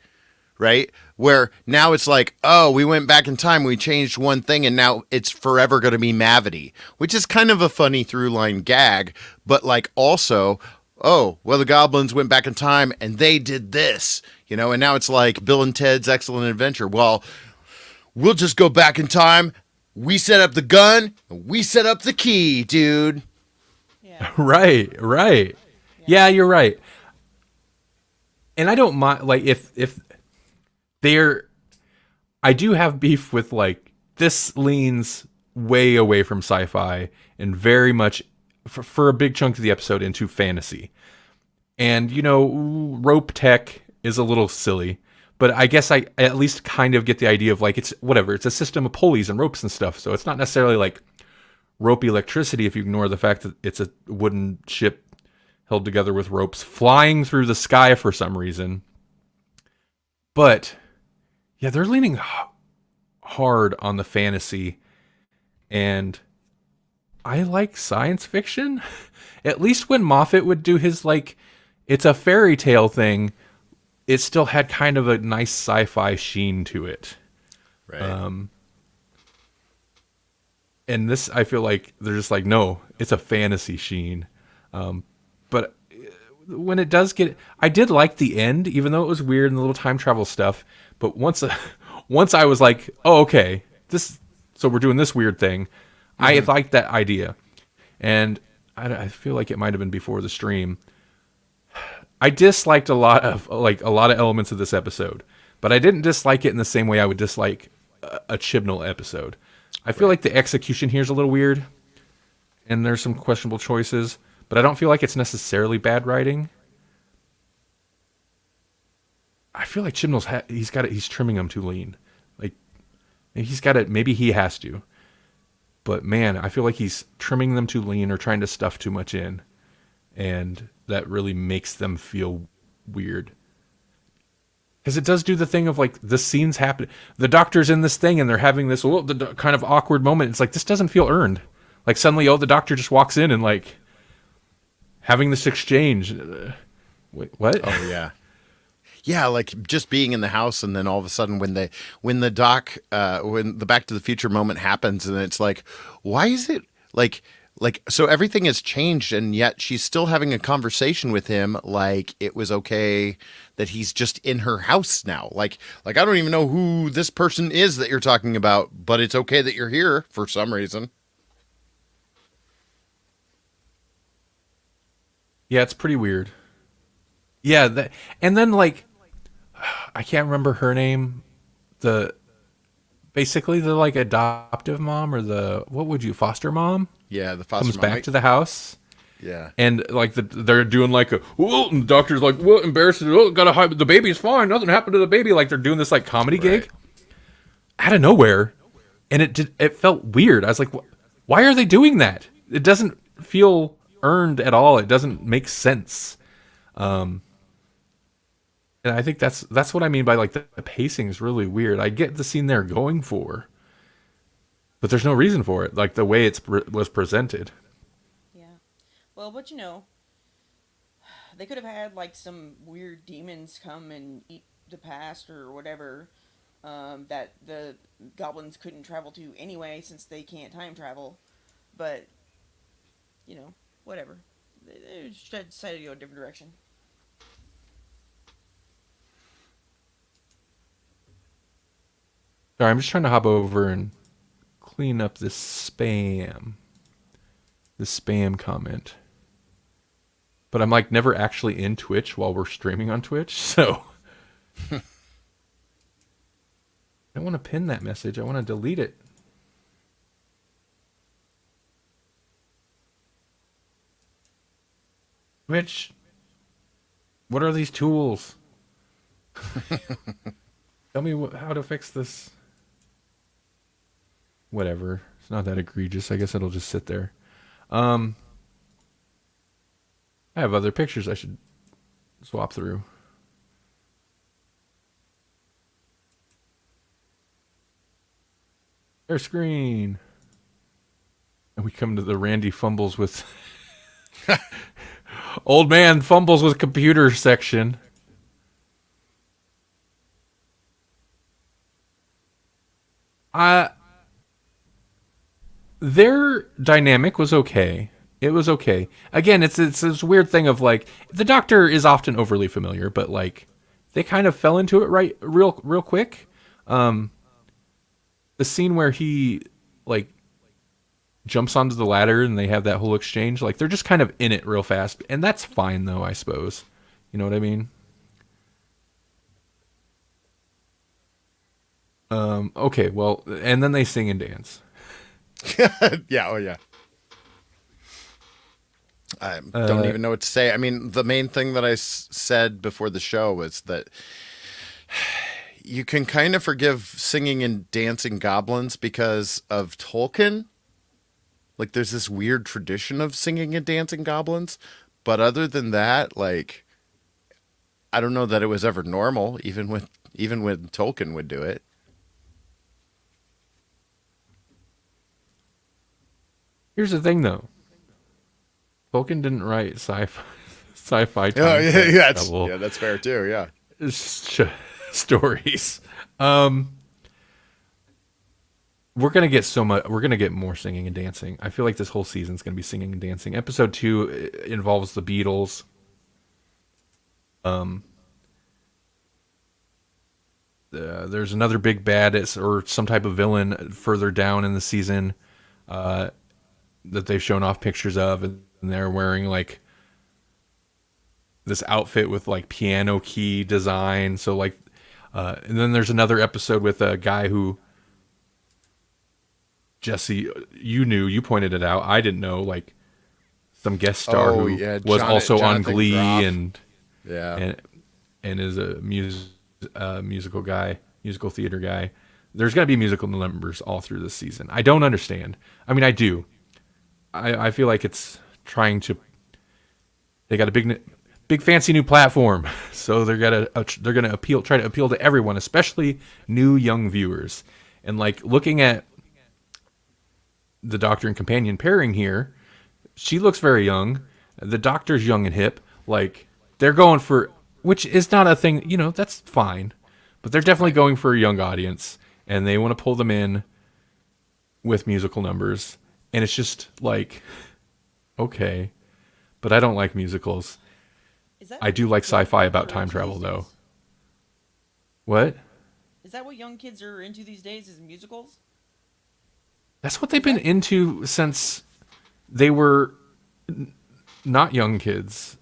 right? Where now it's like, oh, we went back in time, we changed one thing, and now it's forever going to be Mavity, which is kind of a funny through-line gag, but like also, oh, well, the goblins went back in time, and they did this, and now it's like Bill and Ted's Excellent Adventure. Well, we'll just go back in time, we set up the gun, and we set up the key, dude. Yeah. Right. Yeah, you're right. And I don't mind, like, if I do have beef with, like, this leans way away from sci-fi and very much, for a big chunk of the episode, into fantasy. And, rope tech is a little silly, but I guess I at least kind of get the idea of, like, it's whatever. It's a system of pulleys and ropes and stuff, so it's not necessarily, like, rope electricity if you ignore the fact that it's a wooden ship held together with ropes flying through the sky for some reason. But yeah, they're leaning hard on the fantasy, and I like science fiction. At least when Moffat would do his, like, it's a fairy tale thing, it still had kind of a nice sci-fi sheen to it. Right. And this, I feel like they're just like, no, it's a fantasy sheen. But when it does I did like the end, even though it was weird and the little time travel stuff. But once I was like, oh, okay, so we're doing this weird thing. I liked that idea. And I feel like it might have been before the stream. I disliked a lot of elements of this episode, but I didn't dislike it in the same way I would dislike a Chibnall episode. I feel like the execution here is a little weird, and there's some questionable choices, but I don't feel like it's necessarily bad writing. I feel like Chibnall's he's trimming them too lean. Like he's got it. Maybe he has to, but man, I feel like he's trimming them too lean or trying to stuff too much in, and that really makes them feel weird. Because it does do the thing of like the scenes happen. The doctor's in this thing and they're having this kind of awkward moment. It's like, this doesn't feel earned. Like suddenly, the doctor just walks in and like having this exchange. Wait, what? Oh yeah. Yeah, like just being in the house, and then all of a sudden, when the Back to the Future moment happens, and it's like, why is it like so everything has changed, and yet she's still having a conversation with him, like it was okay that he's just in her house now. Like I don't even know who this person is that you're talking about, but it's okay that you're here for some reason. Yeah, it's pretty weird. Yeah, and then like I can't remember her name. Basically the like adoptive mom or foster mom? Yeah, the foster comes mom back to the house. Yeah, and like they're doing like and the doctor's like, what, embarrassed? Gotta hide. The baby's fine. Nothing happened to the baby. Like they're doing this like comedy gig out of nowhere, and it felt weird. I was like, why are they doing that? It doesn't feel earned at all. It doesn't make sense. And I think that's what I mean by like the pacing is really weird. I get the scene they're going for, but there's no reason for it. Like the way was presented. Yeah. Well, but they could have had like some weird demons come and eat the past or whatever, that the goblins couldn't travel to anyway since they can't time travel. But whatever. They just decided to go a different direction. Sorry, I'm just trying to hop over and clean up this spam comment. But I'm like never actually in Twitch while we're streaming on Twitch, so I don't want to pin that message. I want to delete it. Twitch, what are these tools? Tell me how to fix this. Whatever. It's not that egregious. I guess it'll just sit there. I have other pictures I should swap through. Share screen. And we come to the Randy fumbles with... Old man fumbles with computer section. Their dynamic was okay. It was okay. Again, it's this weird thing of like the doctor is often overly familiar, but like they kind of fell into it real quick. The scene where he like jumps onto the ladder and they have that whole exchange, like they're just kind of in it real fast, and that's fine though, I suppose. You know what I mean? Okay, well, and then they sing and dance. Yeah, oh yeah. I don't even know what to say. I mean, the main thing that I said before the show was that you can kind of forgive singing and dancing goblins because of Tolkien. Like, there's this weird tradition of singing and dancing goblins. But other than that, like, I don't know that it was ever normal, even when Tolkien would do it. Here's the thing, though. Tolkien didn't write sci-fi. Oh, yeah, that's fair too. Yeah, stories. We're gonna get so much. We're gonna get more singing and dancing. I feel like this whole season's gonna be singing and dancing. Episode 2 involves the Beatles. There's another big bad or some type of villain further down in the season. That they've shown off pictures of, and they're wearing like this outfit with like piano key design. So like, and then there's another episode with a guy who, Jesse, you pointed it out. I didn't know, like some guest star who was also on Glee Groff. and Yeah. and is a musical guy, musical theater guy. There's going to be musical numbers all through this season. I don't understand. I mean, I do. I feel like it's trying to. They got a big fancy new platform, so they're gonna try to appeal to everyone, especially new young viewers. And like looking at the Doctor and companion pairing here, she looks very young. The Doctor's young and hip. Like they're going for, which is not a thing. You know, that's fine, but they're definitely going for a young audience, and they want to pull them in with musical numbers. And it's just like, okay, but I don't like musicals. I do like sci-fi about time travel, though. What? Is that what young kids are into these days? Is musicals? That's what they've been into since they were not young kids.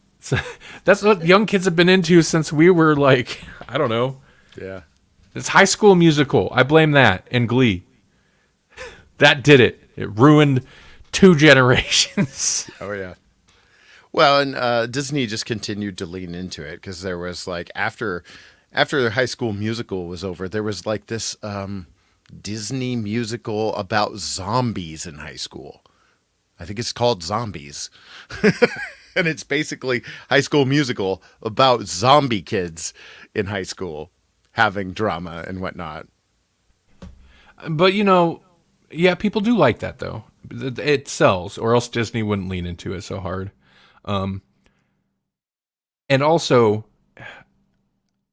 That's what young kids have been into since we were like, I don't know. Yeah. It's High School Musical. I blame that. And Glee. That did it. It ruined 2 generations. Oh, yeah. Well, and Disney just continued to lean into it because there was like after High School Musical was over, there was like this Disney musical about zombies in high school. I think it's called Zombies. And it's basically High School Musical about zombie kids in high school having drama and whatnot. But, you know, yeah, people do like that, though. It sells, or else Disney wouldn't lean into it so hard. And also,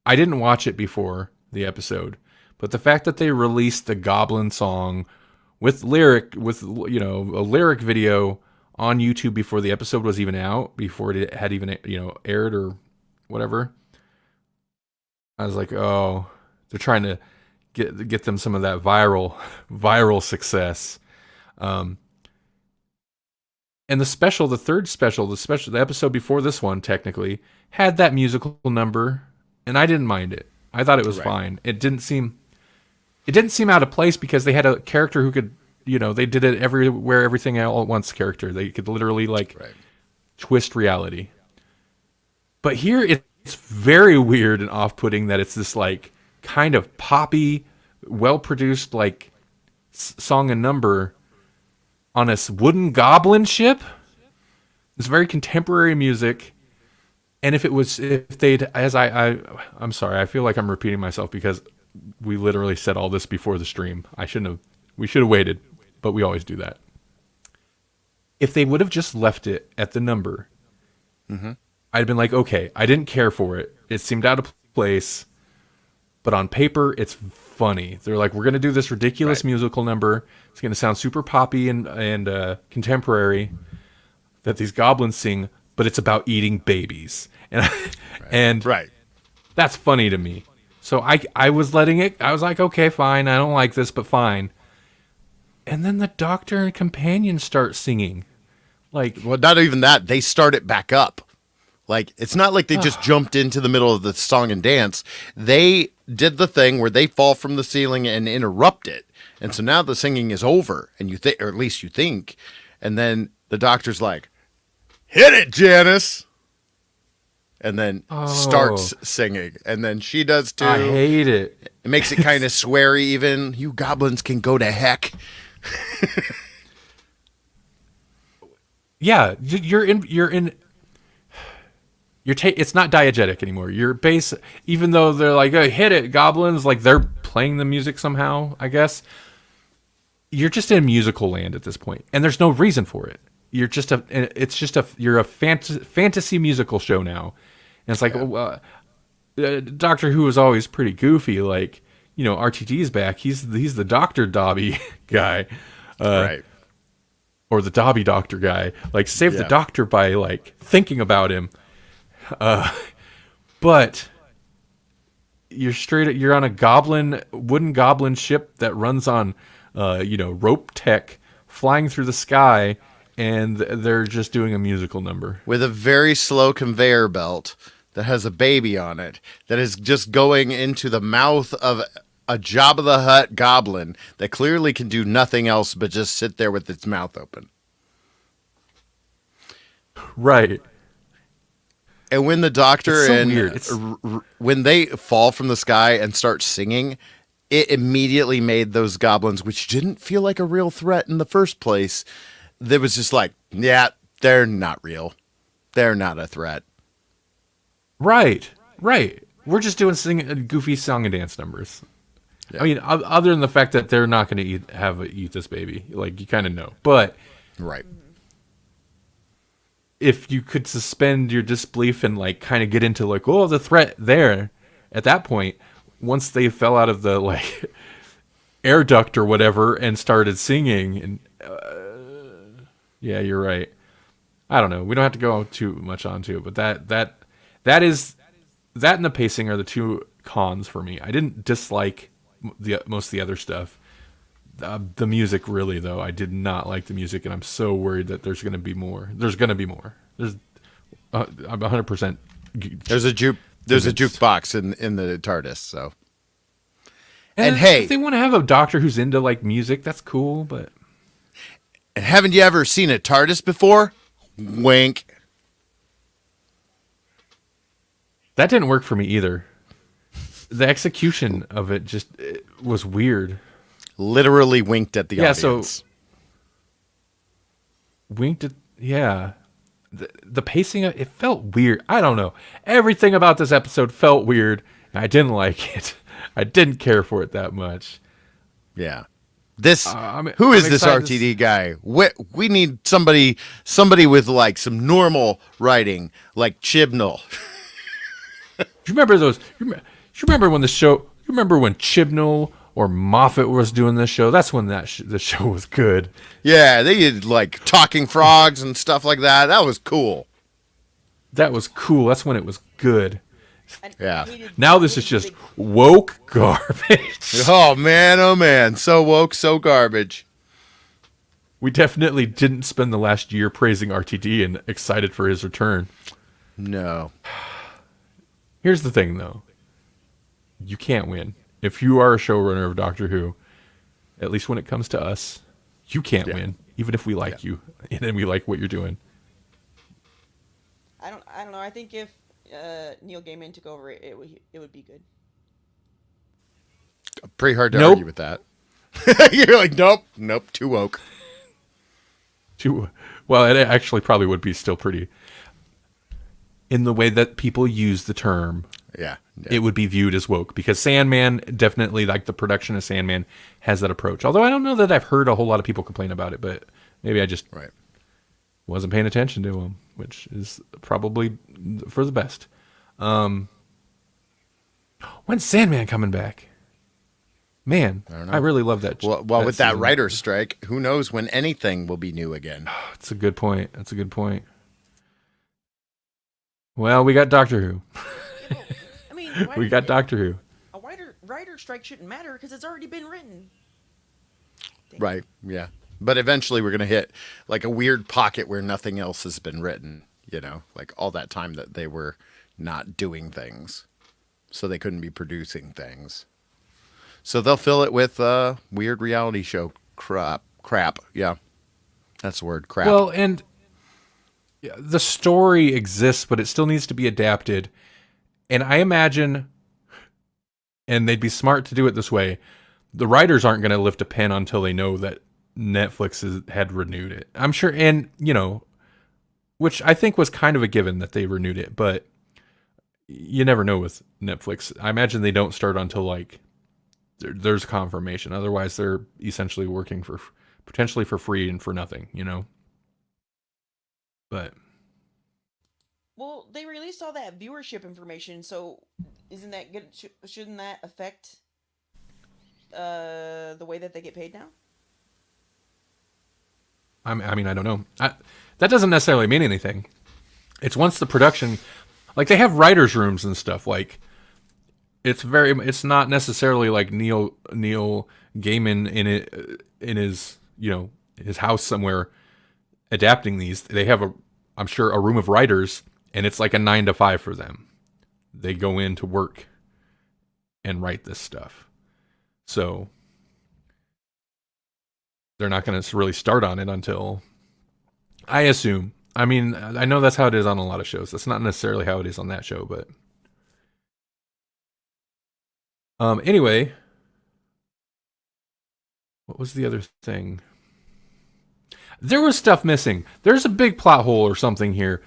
I didn't watch it before the episode, but the fact that they released the Goblin song with a lyric video on YouTube before the episode was even out, before it had even, aired or whatever, I was like, oh, they're trying to get them some of that viral success. And the episode before this one technically had that musical number, and I didn't mind it. I thought it was fine. It didn't seem out of place because they had a character who could, they did it everywhere, everything all at once character. They could literally twist reality. But here it's very weird and off-putting that it's this like kind of poppy, well-produced like song and number on a wooden goblin ship. It's very contemporary music. And I'm sorry, I feel like I'm repeating myself because we literally said all this before the stream. We should have waited, but we always do that. If they would have just left it at the number, I'd have been like, okay, I didn't care for it. It seemed out of place, but on paper, it's funny. They're like, we're going to do this ridiculous musical number. It's going to sound super poppy and contemporary that these goblins sing, but it's about eating babies. And that's funny to me. So I was letting it, I was like, okay, fine. I don't like this, but fine. And then the Doctor and companion start singing. Like, well, not even that. They start it back up. Like, it's not like they just jumped into the middle of the song and dance. They did the thing where they fall from the ceiling and interrupt it. And so now the singing is over, and or at least you think. And then the Doctor's like, hit it, Janice. And then starts singing. And then she does too. I hate it. It makes it kind of sweary even. You goblins can go to heck. Yeah, it's not diegetic anymore. Even though they're like, oh, hit it, goblins, like they're playing the music somehow, I guess. You're just in musical land at this point, and there's no reason for it. You're a fantasy musical show now. And it's like, Doctor Who is always pretty goofy. Like, RTD's back. He's the Dr. Dobby guy. Or the Dobby Doctor guy. Like, save the Doctor by, like, thinking about him. But you're on a wooden goblin ship that runs on, rope tech, flying through the sky, and they're just doing a musical number. With a very slow conveyor belt that has a baby on it that is just going into the mouth of a Jabba the Hutt goblin that clearly can do nothing else but just sit there with its mouth open. Right. And when the doctor It's so and weird. when they fall from the sky and start singing, it immediately made those goblins, which didn't feel like a real threat in the first place, that was just like, yeah, they're not real. They're not a threat. Right. We're just doing goofy song and dance numbers. Yeah. I mean, other than the fact that they're not going to eat this baby, like you kind of know. But right, if you could suspend your disbelief and like kind of get into like, oh, the threat there, at that point, once they fell out of the like air duct or whatever and started singing, and yeah, you're right. I don't know. We don't have to go too much onto it, but that is that and the pacing are the two cons for me. I didn't dislike most of the other stuff. The music, really, though, I did not like the music, and I'm so worried that there's going to be more. There's going to be more. I'm 100%. There's a jukebox in the TARDIS. So, and hey, if they want to have a doctor who's into like music, that's cool. But and haven't you ever seen a TARDIS before? Wink. That didn't work for me either. The execution of it was weird. Literally winked at the audience. So winked at, yeah. The pacing, it felt weird. I don't know. Everything about this episode felt weird, and I didn't like it. I didn't care for it that much. Yeah. This I'm this RTD guy? We need somebody with like some normal writing, like Chibnall. You remember those? You remember when the show? You remember when Chibnall or Moffat was doing this show? That's when the show was good. Yeah, they did like talking frogs and stuff like that. That was cool. That was cool. That's when it was good. Yeah. Now this is just woke garbage. Oh man, so woke, so garbage. We definitely didn't spend the last year praising RTD and excited for his return. No. Here's the thing, though. You can't win. If you are a showrunner of Doctor Who, at least when it comes to us, you can't win, even if we like you and we like what you're doing. I don't know. I think if Neil Gaiman took over, it would be good. Pretty hard to argue with that. You're like, nope, too woke. Well, it actually probably would be still pretty. In the way that people use the term, it would be viewed as woke, because Sandman definitely, like the production of Sandman, has that approach. Although I don't know that I've heard a whole lot of people complain about it, but maybe I just wasn't paying attention to them, which is probably for the best. When's Sandman coming back? Man, I really love that. Well, with that writer's strike, who knows when anything will be new again? That's a good point. Well, we got Doctor Who. I mean, we got Doctor Who. A writer strike shouldn't matter because it's already been written. Right, yeah. But eventually we're going to hit like a weird pocket where nothing else has been written, like all that time that they were not doing things. So they couldn't be producing things. So they'll fill it with weird reality show crap. Yeah. That's the word, crap. Well, and the story exists, but it still needs to be adapted. And I imagine, and they'd be smart to do it this way, the writers aren't going to lift a pen until they know that Netflix had renewed it. I'm sure, and, which I think was kind of a given that they renewed it, but you never know with Netflix. I imagine they don't start until, like, there's confirmation. Otherwise, they're essentially working potentially for free and for nothing, But well, they released all that viewership information, so isn't that good? Shouldn't that affect the way that they get paid now? I mean, I don't know. That doesn't necessarily mean anything. It's once the production, like they have writers' rooms and stuff. Like it's not necessarily like Neil Gaiman in his his house somewhere adapting these, they have I'm sure a room of writers, and it's like a 9 to 5 for them. They go in to work and write this stuff. So they're not going to really start on it until, I assume. I mean, I know that's how it is on a lot of shows. That's not necessarily how it is on that show, but anyway, what was the other thing? There was stuff missing. There's a big plot hole or something here.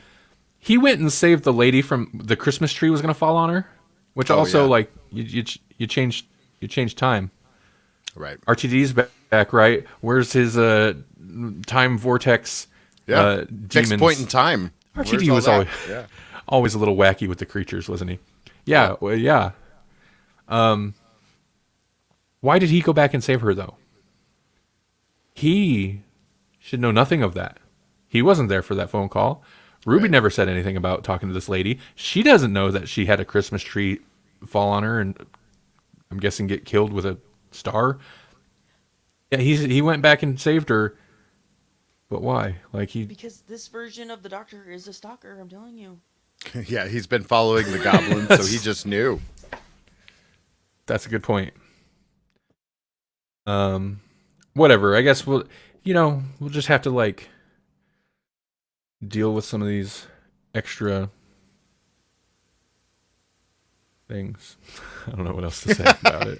He went and saved the lady from the Christmas tree was going to fall on her, which also like you changed time. Right. RTD's back, right? Where's his time vortex? Yeah. Fixed point in time. RTD was always a little wacky with the creatures, wasn't he? Yeah. Well, yeah. Why did he go back and save her though? He should know nothing of that. He wasn't there for that phone call. Ruby never said anything about talking to this lady. She doesn't know that she had a Christmas tree fall on her and I'm guessing get killed with a star. Yeah, he went back and saved her. But why? Because this version of the Doctor is a stalker, I'm telling you. Yeah, he's been following the goblin, so he just knew. That's a good point. Whatever. I guess we'll just have to deal with some of these extra things. I don't know what else to say about it.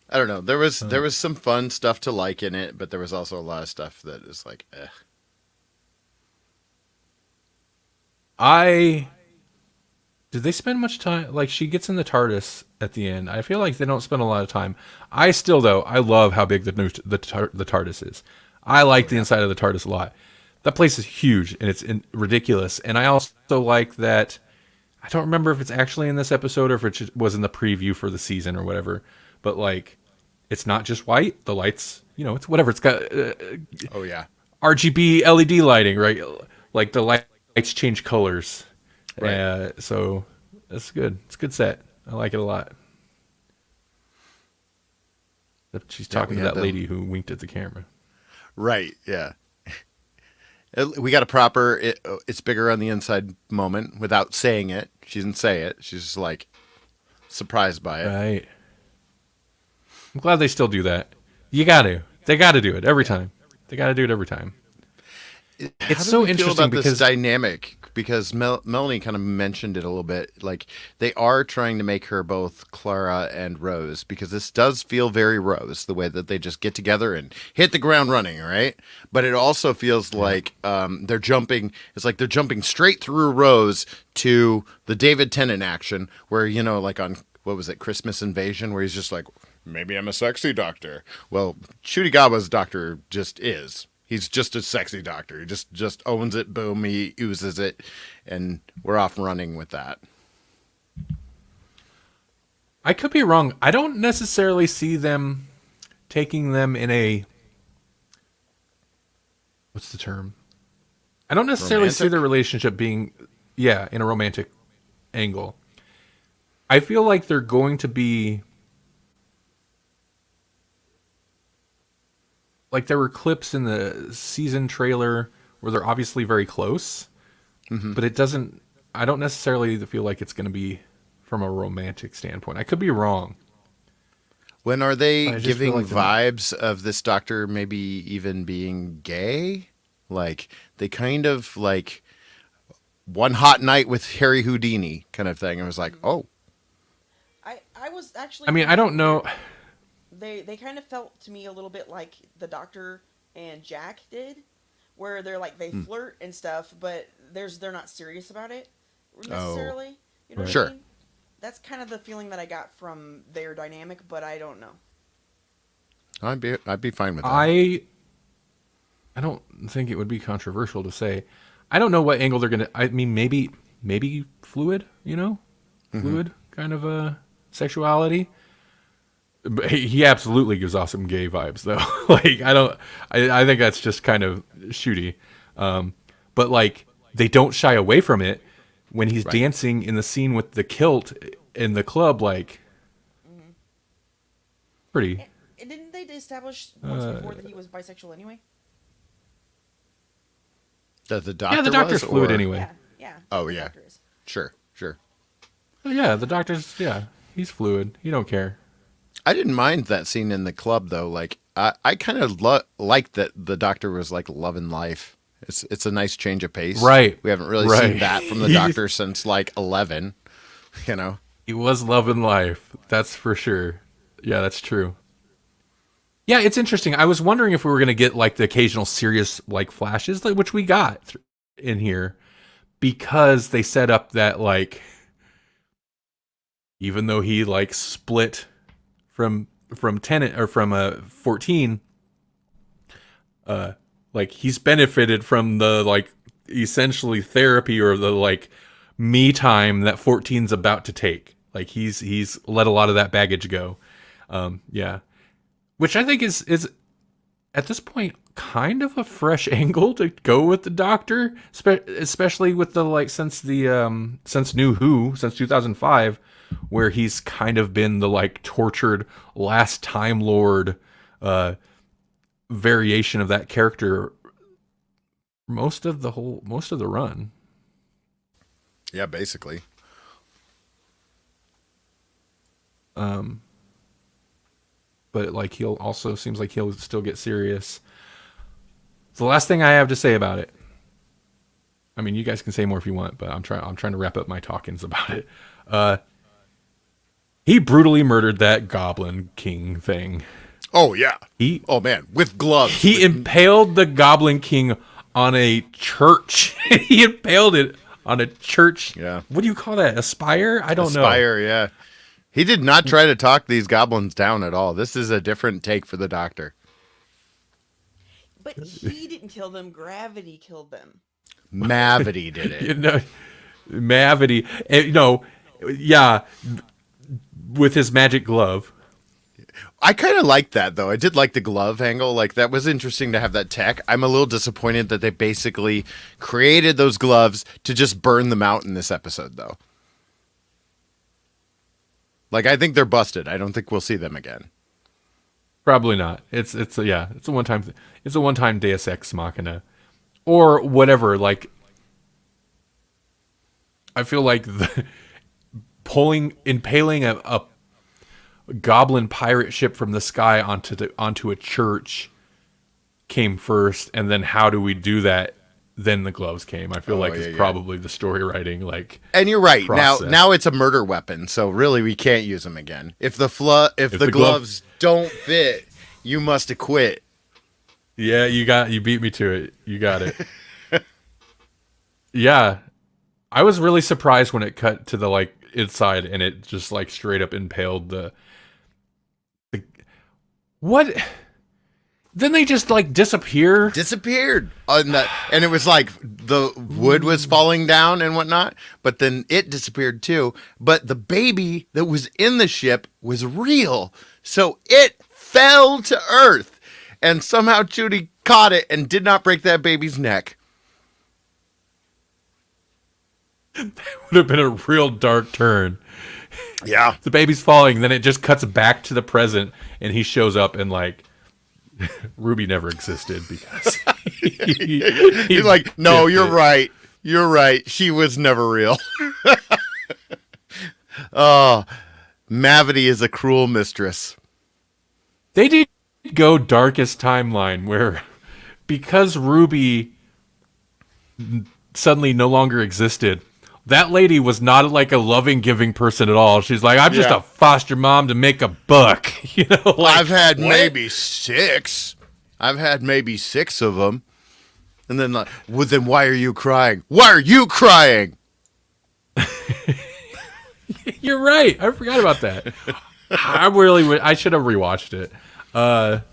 I don't know. There was some fun stuff to like in it, but there was also a lot of stuff that is like, Did they spend much time? Like, she gets in the TARDIS at the end. I feel like they don't spend a lot of time. I love how big the TARDIS is. I like the inside of the TARDIS a lot. That place is huge and it's ridiculous. And I also like that. I don't remember if it's actually in this episode or if it was in the preview for the season or whatever. But it's not just white. The lights, it's whatever. It's got RGB LED lighting, right? Like the lights change colors. Right. So that's good. It's a good set. I like it a lot. She's talking to that lady who winked at the camera. Right. Yeah. We got a proper it's bigger on the inside moment without saying it. She didn't say it. She's just surprised by it. Right. I'm glad they still do that. They got to do it every time. They got to do it every time. It's so interesting about because this dynamic, because Melanie kind of mentioned it a little bit. They are trying to make her both Clara and Rose, because this does feel very Rose, the way that they just get together and hit the ground running, right? But it also feels like they're jumping. It's like they're jumping straight through Rose to the David Tennant action, where on what was it, Christmas Invasion, where he's just like, maybe I'm a sexy doctor. Well, Chudigawa's doctor just is. He's just a sexy doctor. He just owns it. Boom. He oozes it. And we're off running with that. I could be wrong. I don't necessarily see them taking them in a... What's the term? I don't necessarily see their relationship being... Yeah, in a romantic angle. I feel like they're going to be... There were clips in the season trailer where they're obviously very close, but it doesn't. I don't necessarily feel like it's going to be from a romantic standpoint. I could be wrong. When are they giving vibes of this doctor maybe even being gay? They kind of one hot night with Harry Houdini kind of thing. I was like, oh. I was actually... I mean, I don't know... They kind of felt to me a little bit like the Doctor and Jack did, where they're they flirt and stuff, but they're not serious about it necessarily. You know what I mean? That's kind of the feeling that I got from their dynamic, but I don't know. I'd be fine with that. I don't think it would be controversial to say. I don't know what angle they're gonna. I mean, maybe fluid. Fluid kind of a sexuality. But he absolutely gives off some gay vibes, though. I think that's just kind of shooty. But they don't shy away from it when he's dancing in the scene with the kilt in the club. Pretty. And didn't they establish once before that he was bisexual anyway? That the doctor Yeah, the doctor's was, fluid or- anyway. Yeah, yeah. Oh, the yeah. doctor is. Sure. Yeah, the doctor's, yeah, he's fluid. He don't care. I didn't mind that scene in the club though. Like I kind of liked that the doctor was like loving life. It's a nice change of pace. Right. We haven't really Right. seen that from the doctor since like 11. You know. He was loving life. That's for sure. Yeah, that's true. Yeah, it's interesting. I was wondering if we were going to get like the occasional serious like flashes, like, which we got in here, because they set up that like, even though he like split from 10 or from 14, like he's benefited from the like essentially therapy or the like me time that 14's about to take. Like he's let a lot of that baggage go. Yeah. Which I think is at this point kind of a fresh angle to go with the doctor, especially with the like since New Who, since 2005, where he's kind of been the like tortured last Time Lord variation of that character most of the run. Yeah, basically. But like he'll also seems like he'll still get serious. It's the last thing I have to say about it. I mean, you guys can say more if you want, but I'm trying to wrap up my talkings about it. He brutally murdered that Goblin King thing. Oh yeah. Oh man, with gloves. He impaled the Goblin King on a church. He impaled it on a church. Yeah. What do you call that? A spire? I don't know. Spire, yeah. He did not try to talk these goblins down at all. This is a different take for the doctor. But he didn't kill them. Gravity killed them. Mavity did it. You know, Mavity. Yeah, with his magic glove. I kind of liked that, though. I did like the glove angle. Like, that was interesting to have that tech. I'm a little disappointed that they basically created those gloves to just burn them out in this episode, though. Like, I think they're busted. I don't think we'll see them again. Probably not. It's a one-time Deus Ex Machina, or whatever. Like, I feel like impaling a goblin pirate ship from the sky onto a church came first, and then how do we do that? Then the gloves came. I feel it's probably the story writing. Like, and you're right. process. Now it's a murder weapon, so really we can't use them again. If the gloves don't fit, you must acquit. Yeah, you beat me to it. You got it. Yeah, I was really surprised when it cut to the like inside and it just like straight up impaled the what? Then they just like disappeared. And it was like the wood was falling down and whatnot, but then it disappeared too. But the baby that was in the ship was real, so it fell to Earth, and somehow Judy caught it and did not break that baby's neck. That would have been a real dark turn. Yeah. The baby's falling, then it just cuts back to the present, and he shows up and like Ruby never existed because he's like, no, you're right. You're right. She was never real. Oh, Mavity is a cruel mistress. They did go darkest timeline where because Ruby suddenly no longer existed, that lady was not like a loving, giving person at all. She's like, I'm just a foster mom to make a buck. You know, like, I've had maybe 6. I've had maybe 6 of them. And then, like, well, then why are you crying? Why are you crying? You're right. I forgot about that. I should have rewatched it. I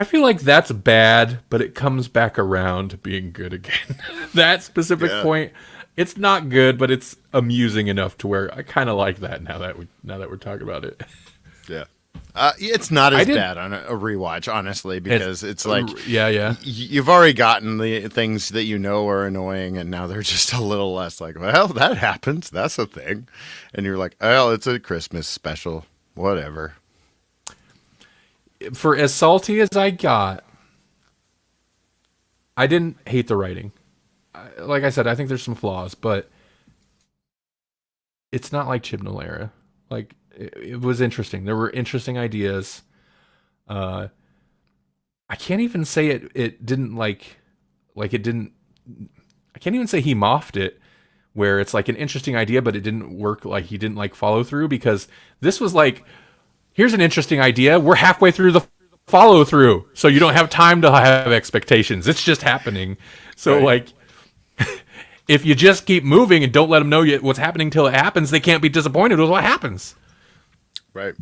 feel like that's bad, but it comes back around to being good again. That specific point, it's not good, but it's amusing enough to where I kind of like that now that we're talking about it. Yeah. It's not as bad on a rewatch, honestly, because it's like, you've already gotten the things that you know are annoying, and now they're just a little less like, well, that happens. That's a thing. And you're like, well, it's a Christmas special. Whatever. for as salty as I got, I didn't hate the writing. Like I said, I think there's some flaws, but it's not like Chibnall era. Like it was interesting. There were interesting ideas. I can't even say it didn't like it didn't. I can't even say he moffed it, where it's like an interesting idea, but it didn't work. Like he didn't like follow through, because this was like, here's an interesting idea. We're halfway through the follow through, so you don't have time to have expectations. It's just happening. So Right. like, if you just keep moving and don't let them know yet what's happening till it happens, they can't be disappointed with what happens. Right.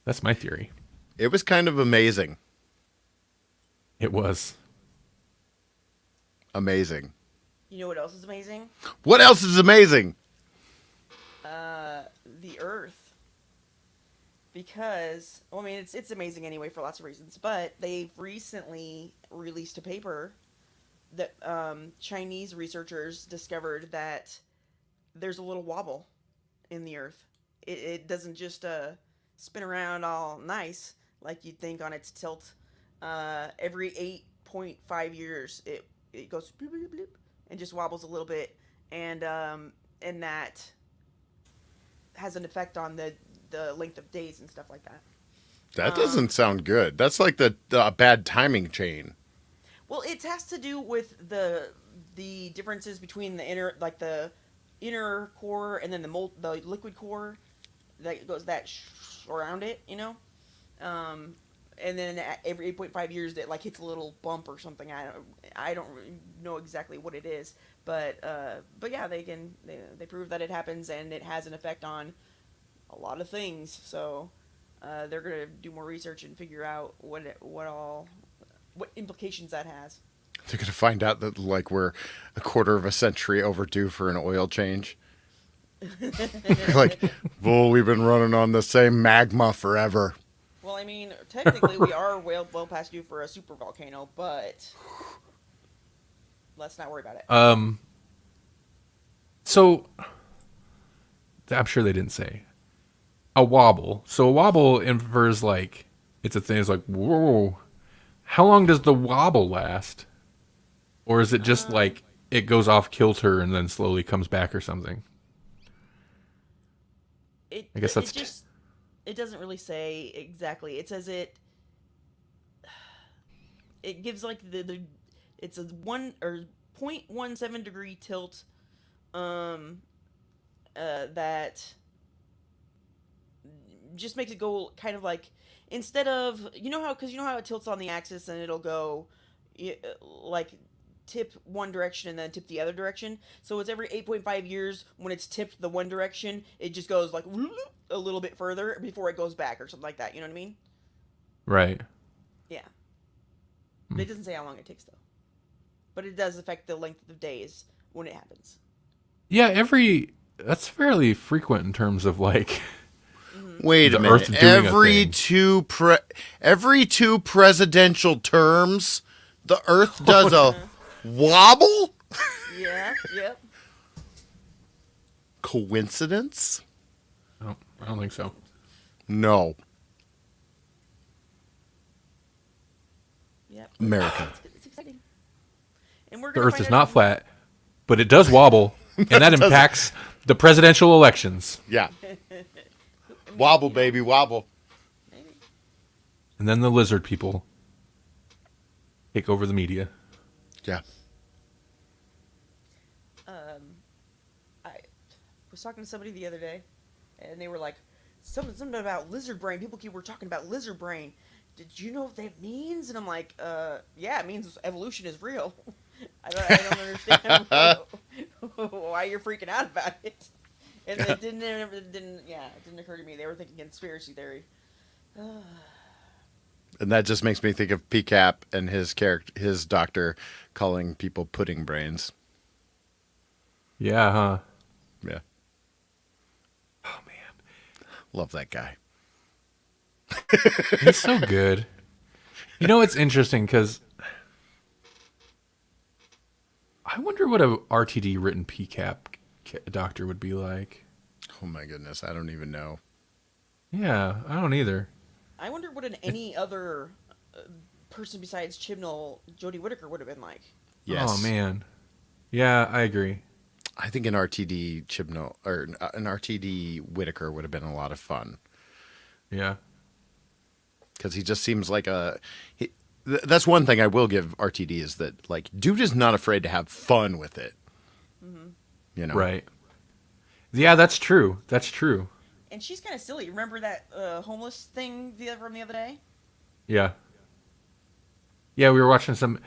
That's my theory. It was kind of amazing. It was. Amazing. You know what else is amazing? What else is amazing? The Earth. Because, well, I mean, it's amazing anyway for lots of reasons, but they've recently released a paper that Chinese researchers discovered that there's a little wobble in the Earth. It doesn't just spin around all nice like you'd think on its tilt. Every 8.5 years, it goes bloop, bloop, bloop, and just wobbles a little bit, and that has an effect on the length of days and stuff like that. That doesn't sound good. That's like the bad timing chain. Well, it has to do with the differences between the inner core and then the liquid core that goes around it, you know. And then every 8.5 years, that like hits a little bump or something. I don't really know exactly what it is, but yeah, they prove that it happens, and it has an effect on a lot of things. So they're gonna do more research and figure out what implications that has. They're gonna find out that like we're a quarter of a century overdue for an oil change. Like, well, we've been running on the same magma forever. Well, I mean, technically we are well past due for a super volcano, but let's not worry about it. So I'm sure they didn't say a wobble. So a wobble infers like it's a thing. It's like, whoa. How long does the wobble last? Or is it just like it goes off kilter and then slowly comes back or something? I guess that's it doesn't really say exactly. It says it gives like it's a 1 or 0.17 degree tilt that just makes it go kind of like, instead of, you know how it tilts on the axis and it'll go like tip one direction and then tip the other direction. So it's every 8.5 years, when it's tipped the one direction, it just goes like a little bit further before it goes back or something like that. You know what I mean? right. Yeah. But it doesn't say how long it takes though. But it does affect the length of days when it happens. Yeah, that's fairly frequent in terms of like Wait a the minute. Earth doing a Every two presidential terms, the Earth does a wobble? Yeah. Yep. Coincidence? I don't think so. No. Yep. America. It's exciting. And we're The gonna Earth find is out not if- flat, but it does wobble, and that impacts the presidential elections. Yeah. Wobble, baby, wobble. Maybe. And then the lizard people take over the media. Yeah. I was talking to somebody the other day, and they were like, something about lizard brain. Were talking about lizard brain. Did you know what that means? And I'm like, yeah, it means evolution is real. I don't understand why you're freaking out about it. And it didn't occur to me. They were thinking conspiracy theory. And that just makes me think of PCAP and his doctor calling people pudding brains. Yeah, huh? Yeah. Oh man, Love that guy. he's so good. You know, it's interesting because I wonder what a RTD written PCAP doctor would be like. Oh my goodness, I don't even know. Yeah, I don't either. I wonder what any other person besides Chibnall, Jodie Whittaker would have been like. Oh Yes. man. Yeah, I agree. I think an RTD Chibnall or an RTD Whitaker would have been a lot of fun Yeah. because he just seems like that's one thing I will give RTD is that like dude is not afraid to have fun with it. Mm-hmm. You know, Right. Yeah, that's true. That's true. And she's kind of silly. Remember that homeless thing from the other day? Yeah. Yeah, we were watching some.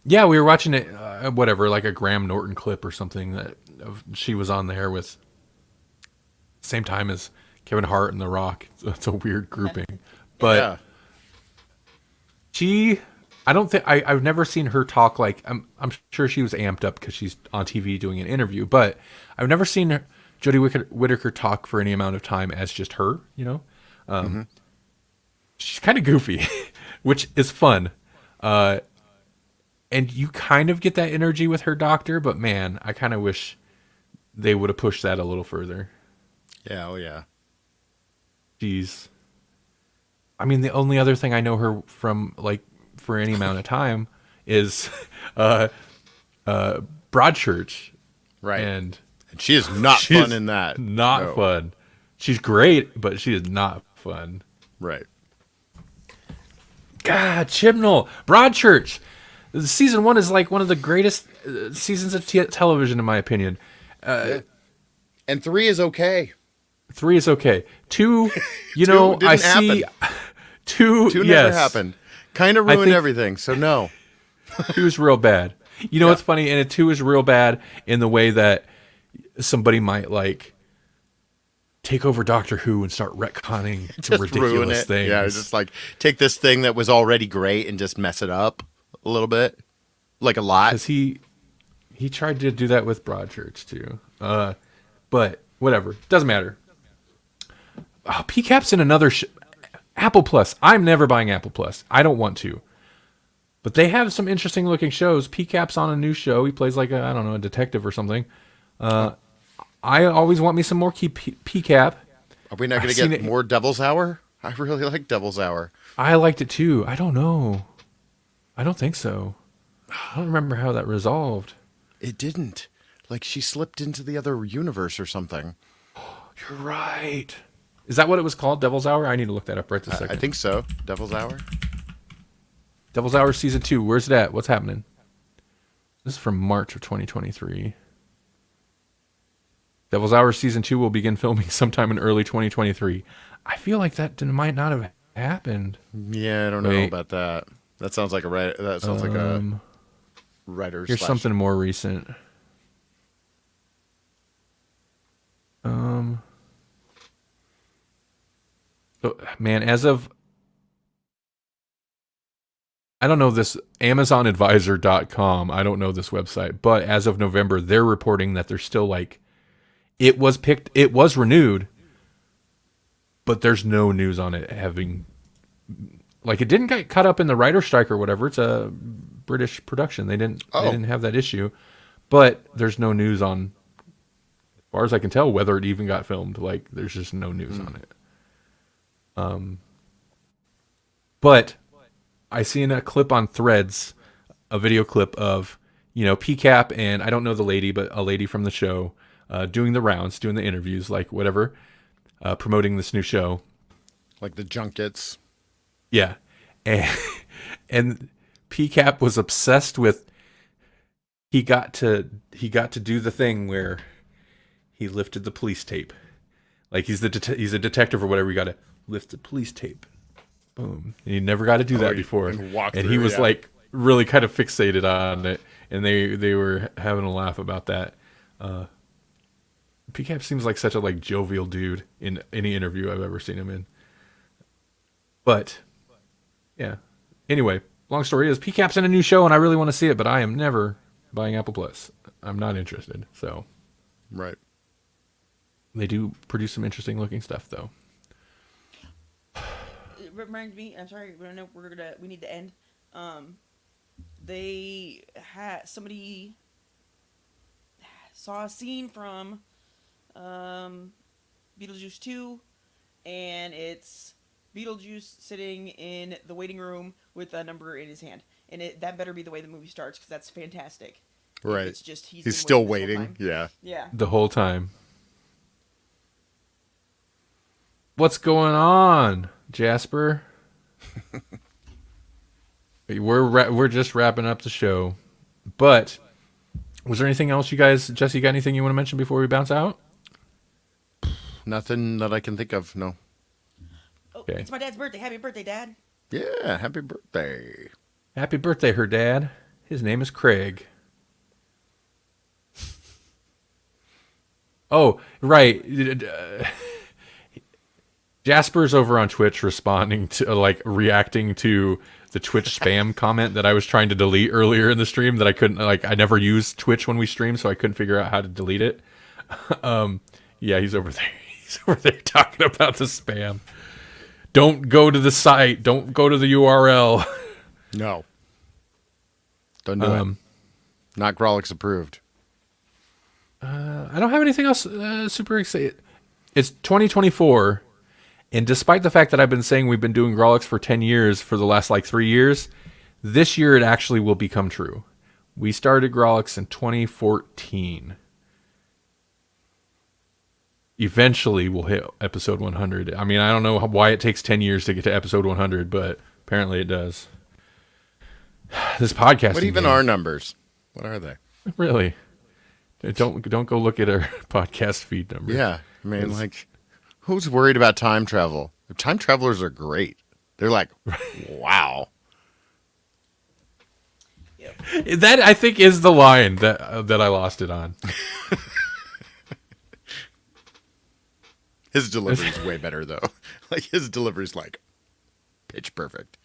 Yeah, we were watching it. Whatever, like a Graham Norton clip or something that she was on there with. Same time as Kevin Hart and The Rock. It's a weird grouping, but yeah, she. I don't think I've never seen her talk like I'm sure she was amped up because she's on TV doing an interview, but I've never seen Jodie Whittaker talk for any amount of time as just her. You know, she's kind of goofy, which is fun. And you kind of get that energy with her doctor, but man, I kind of wish they would have pushed that a little further. yeah, oh yeah. Jeez. I mean, the only other thing I know her from, like, for any amount of time is Broadchurch. Right. And she is not she fun is in that. Not No. fun. She's great, but she is not fun. Right. God, Chibnall, Broadchurch. Season 1 is like one of the greatest seasons of television, in my opinion. And 3 is okay. 3 is okay. 2, you know, didn't I see. 2, 2 yes. never happened. Kind of ruined think- everything. So no. 2 is real bad. You know what's funny? And 2 is real bad in the way that somebody might like take over Doctor Who and start retconning some Just ruin ridiculous it. things. Yeah, just like take this thing that was already great and just mess it up a little bit, like a lot. Because he tried to do that with Broadchurch too. But whatever, doesn't matter. Oh, PCAP's in another Apple Plus. I'm never buying Apple Plus. I don't want to. But they have some interesting looking shows. PCAP's on a new show. He plays like a detective or something. I always want me some more PCAP. Are we not going I've to seen get it- more Devil's Hour? I really like Devil's Hour. I liked it too. I don't know. I don't think so. I don't remember how that resolved. It didn't. Like she slipped into the other universe or something. You're right. Is that what it was called? Devil's Hour? I need to look that up right this second. I think so. Devil's Hour. Devil's Hour Season 2. Where's it at? What's happening? This is from March of 2023. Devil's Hour Season 2 will begin filming sometime in early 2023. I feel like that might not have happened. Yeah, I don't know Wait. about that. That sounds like a writer. That sounds like a writer. Here's something more recent. So, man, as of I don't know this AmazonAdvisor.com. I don't know this website, but as of November, they're reporting that they're still like it was renewed, but there's no news on it having like it didn't get cut up in the writer's strike or whatever. It's a British production. They didn't have that issue, but there's no news on, as far as I can tell, whether it even got filmed. Like there's just no news on it. But I seen a clip on Threads, a video clip of, PCAP and I don't know the lady, but a lady from the show, doing the rounds, doing the interviews, like whatever, promoting this new show. like the junkets. Yeah. And PCAP was obsessed with, he got to do the thing where he lifted the police tape. Like he's a detective or whatever. You got to lift the police tape. Boom. And he never got to do that before. and walk And through, he was yeah. like really kind of fixated on it. And they were having a laugh about that. PCAP seems like such a like jovial dude in any interview I've ever seen him in. But yeah. Anyway, long story is PCAP's in a new show and I really want to see it, but I am never buying Apple Plus. I'm not interested. So Right. they do produce some interesting looking stuff though. It reminds me. I'm sorry. I know we need to end. They had somebody saw a scene from Beetlejuice 2, and it's Beetlejuice sitting in the waiting room with a number in his hand, and that better be the way the movie starts because that's fantastic. If Right. it's just he's He's been still this whole waiting. time. Yeah. Yeah. The whole time. What's going on, Jasper? We're just wrapping up the show, but was there anything else you guys, Jesse, got anything you want to mention before we bounce out? Nothing that I can think of. No. Oh, Okay. it's my dad's birthday. Happy birthday, Dad. Yeah. Happy birthday. Happy birthday, her dad. His name is Craig. Oh, right. Jasper's over on Twitch responding to, reacting to the Twitch spam comment that I was trying to delete earlier in the stream that I couldn't, I never used Twitch when we stream, so I couldn't figure out how to delete it. Yeah, he's over there. He's over there talking about the spam. Don't go to the site. Don't go to the URL. No. Don't do it. Not Grawlix approved. I don't have anything else super excited. It's 2024, and despite the fact that I've been saying we've been doing Grawlix for 10 years for the last 3 years, this year it actually will become true. We started Grawlix in 2014. Eventually we'll hit episode 100. I mean, I don't know why it takes 10 years to get to episode 100, but apparently it does. This podcast. What even are numbers? What are they? Really? Don't go look at our podcast feed number. Yeah. I mean, who's worried about time travel? Time travelers are great. They're like, wow. Yep. That, I think, is the line that I lost it on. His delivery's way better, though. His delivery's pitch perfect.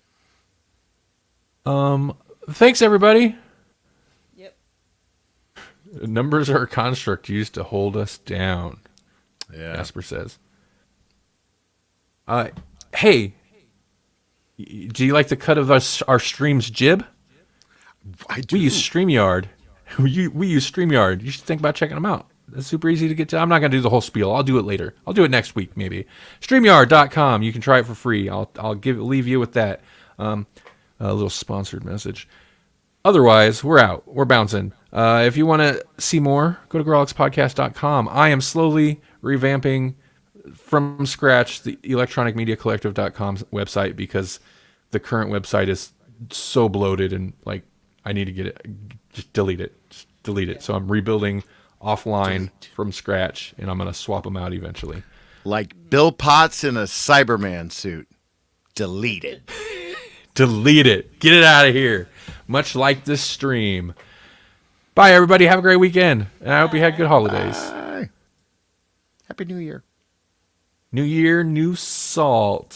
Thanks, everybody. Yep. Numbers are a construct used to hold us down, Yeah. Jasper says. Hey, do you like the cut of our stream's jib? I do. We use StreamYard. We use StreamYard. You should think about checking them out. It's super easy to get to. I'm not going to do the whole spiel. I'll do it later. I'll do it next week, maybe. StreamYard.com. You can try it for free. I'll leave you with that. A little sponsored message. Otherwise, we're out. We're bouncing. If you want to see more, go to grawlixpodcast.com. I am slowly revamping from scratch the electronicmediacollective.com website because the current website is so bloated and I need to get it. Just delete it. So I'm rebuilding offline from scratch, and I'm going to swap them out eventually. Like Bill Potts in a Cyberman suit. Delete it. Delete it. Get it out of here. Much like this stream. Bye, everybody. Have a great weekend. And I hope you had good holidays. Bye. Happy New Year. New Year, new salt.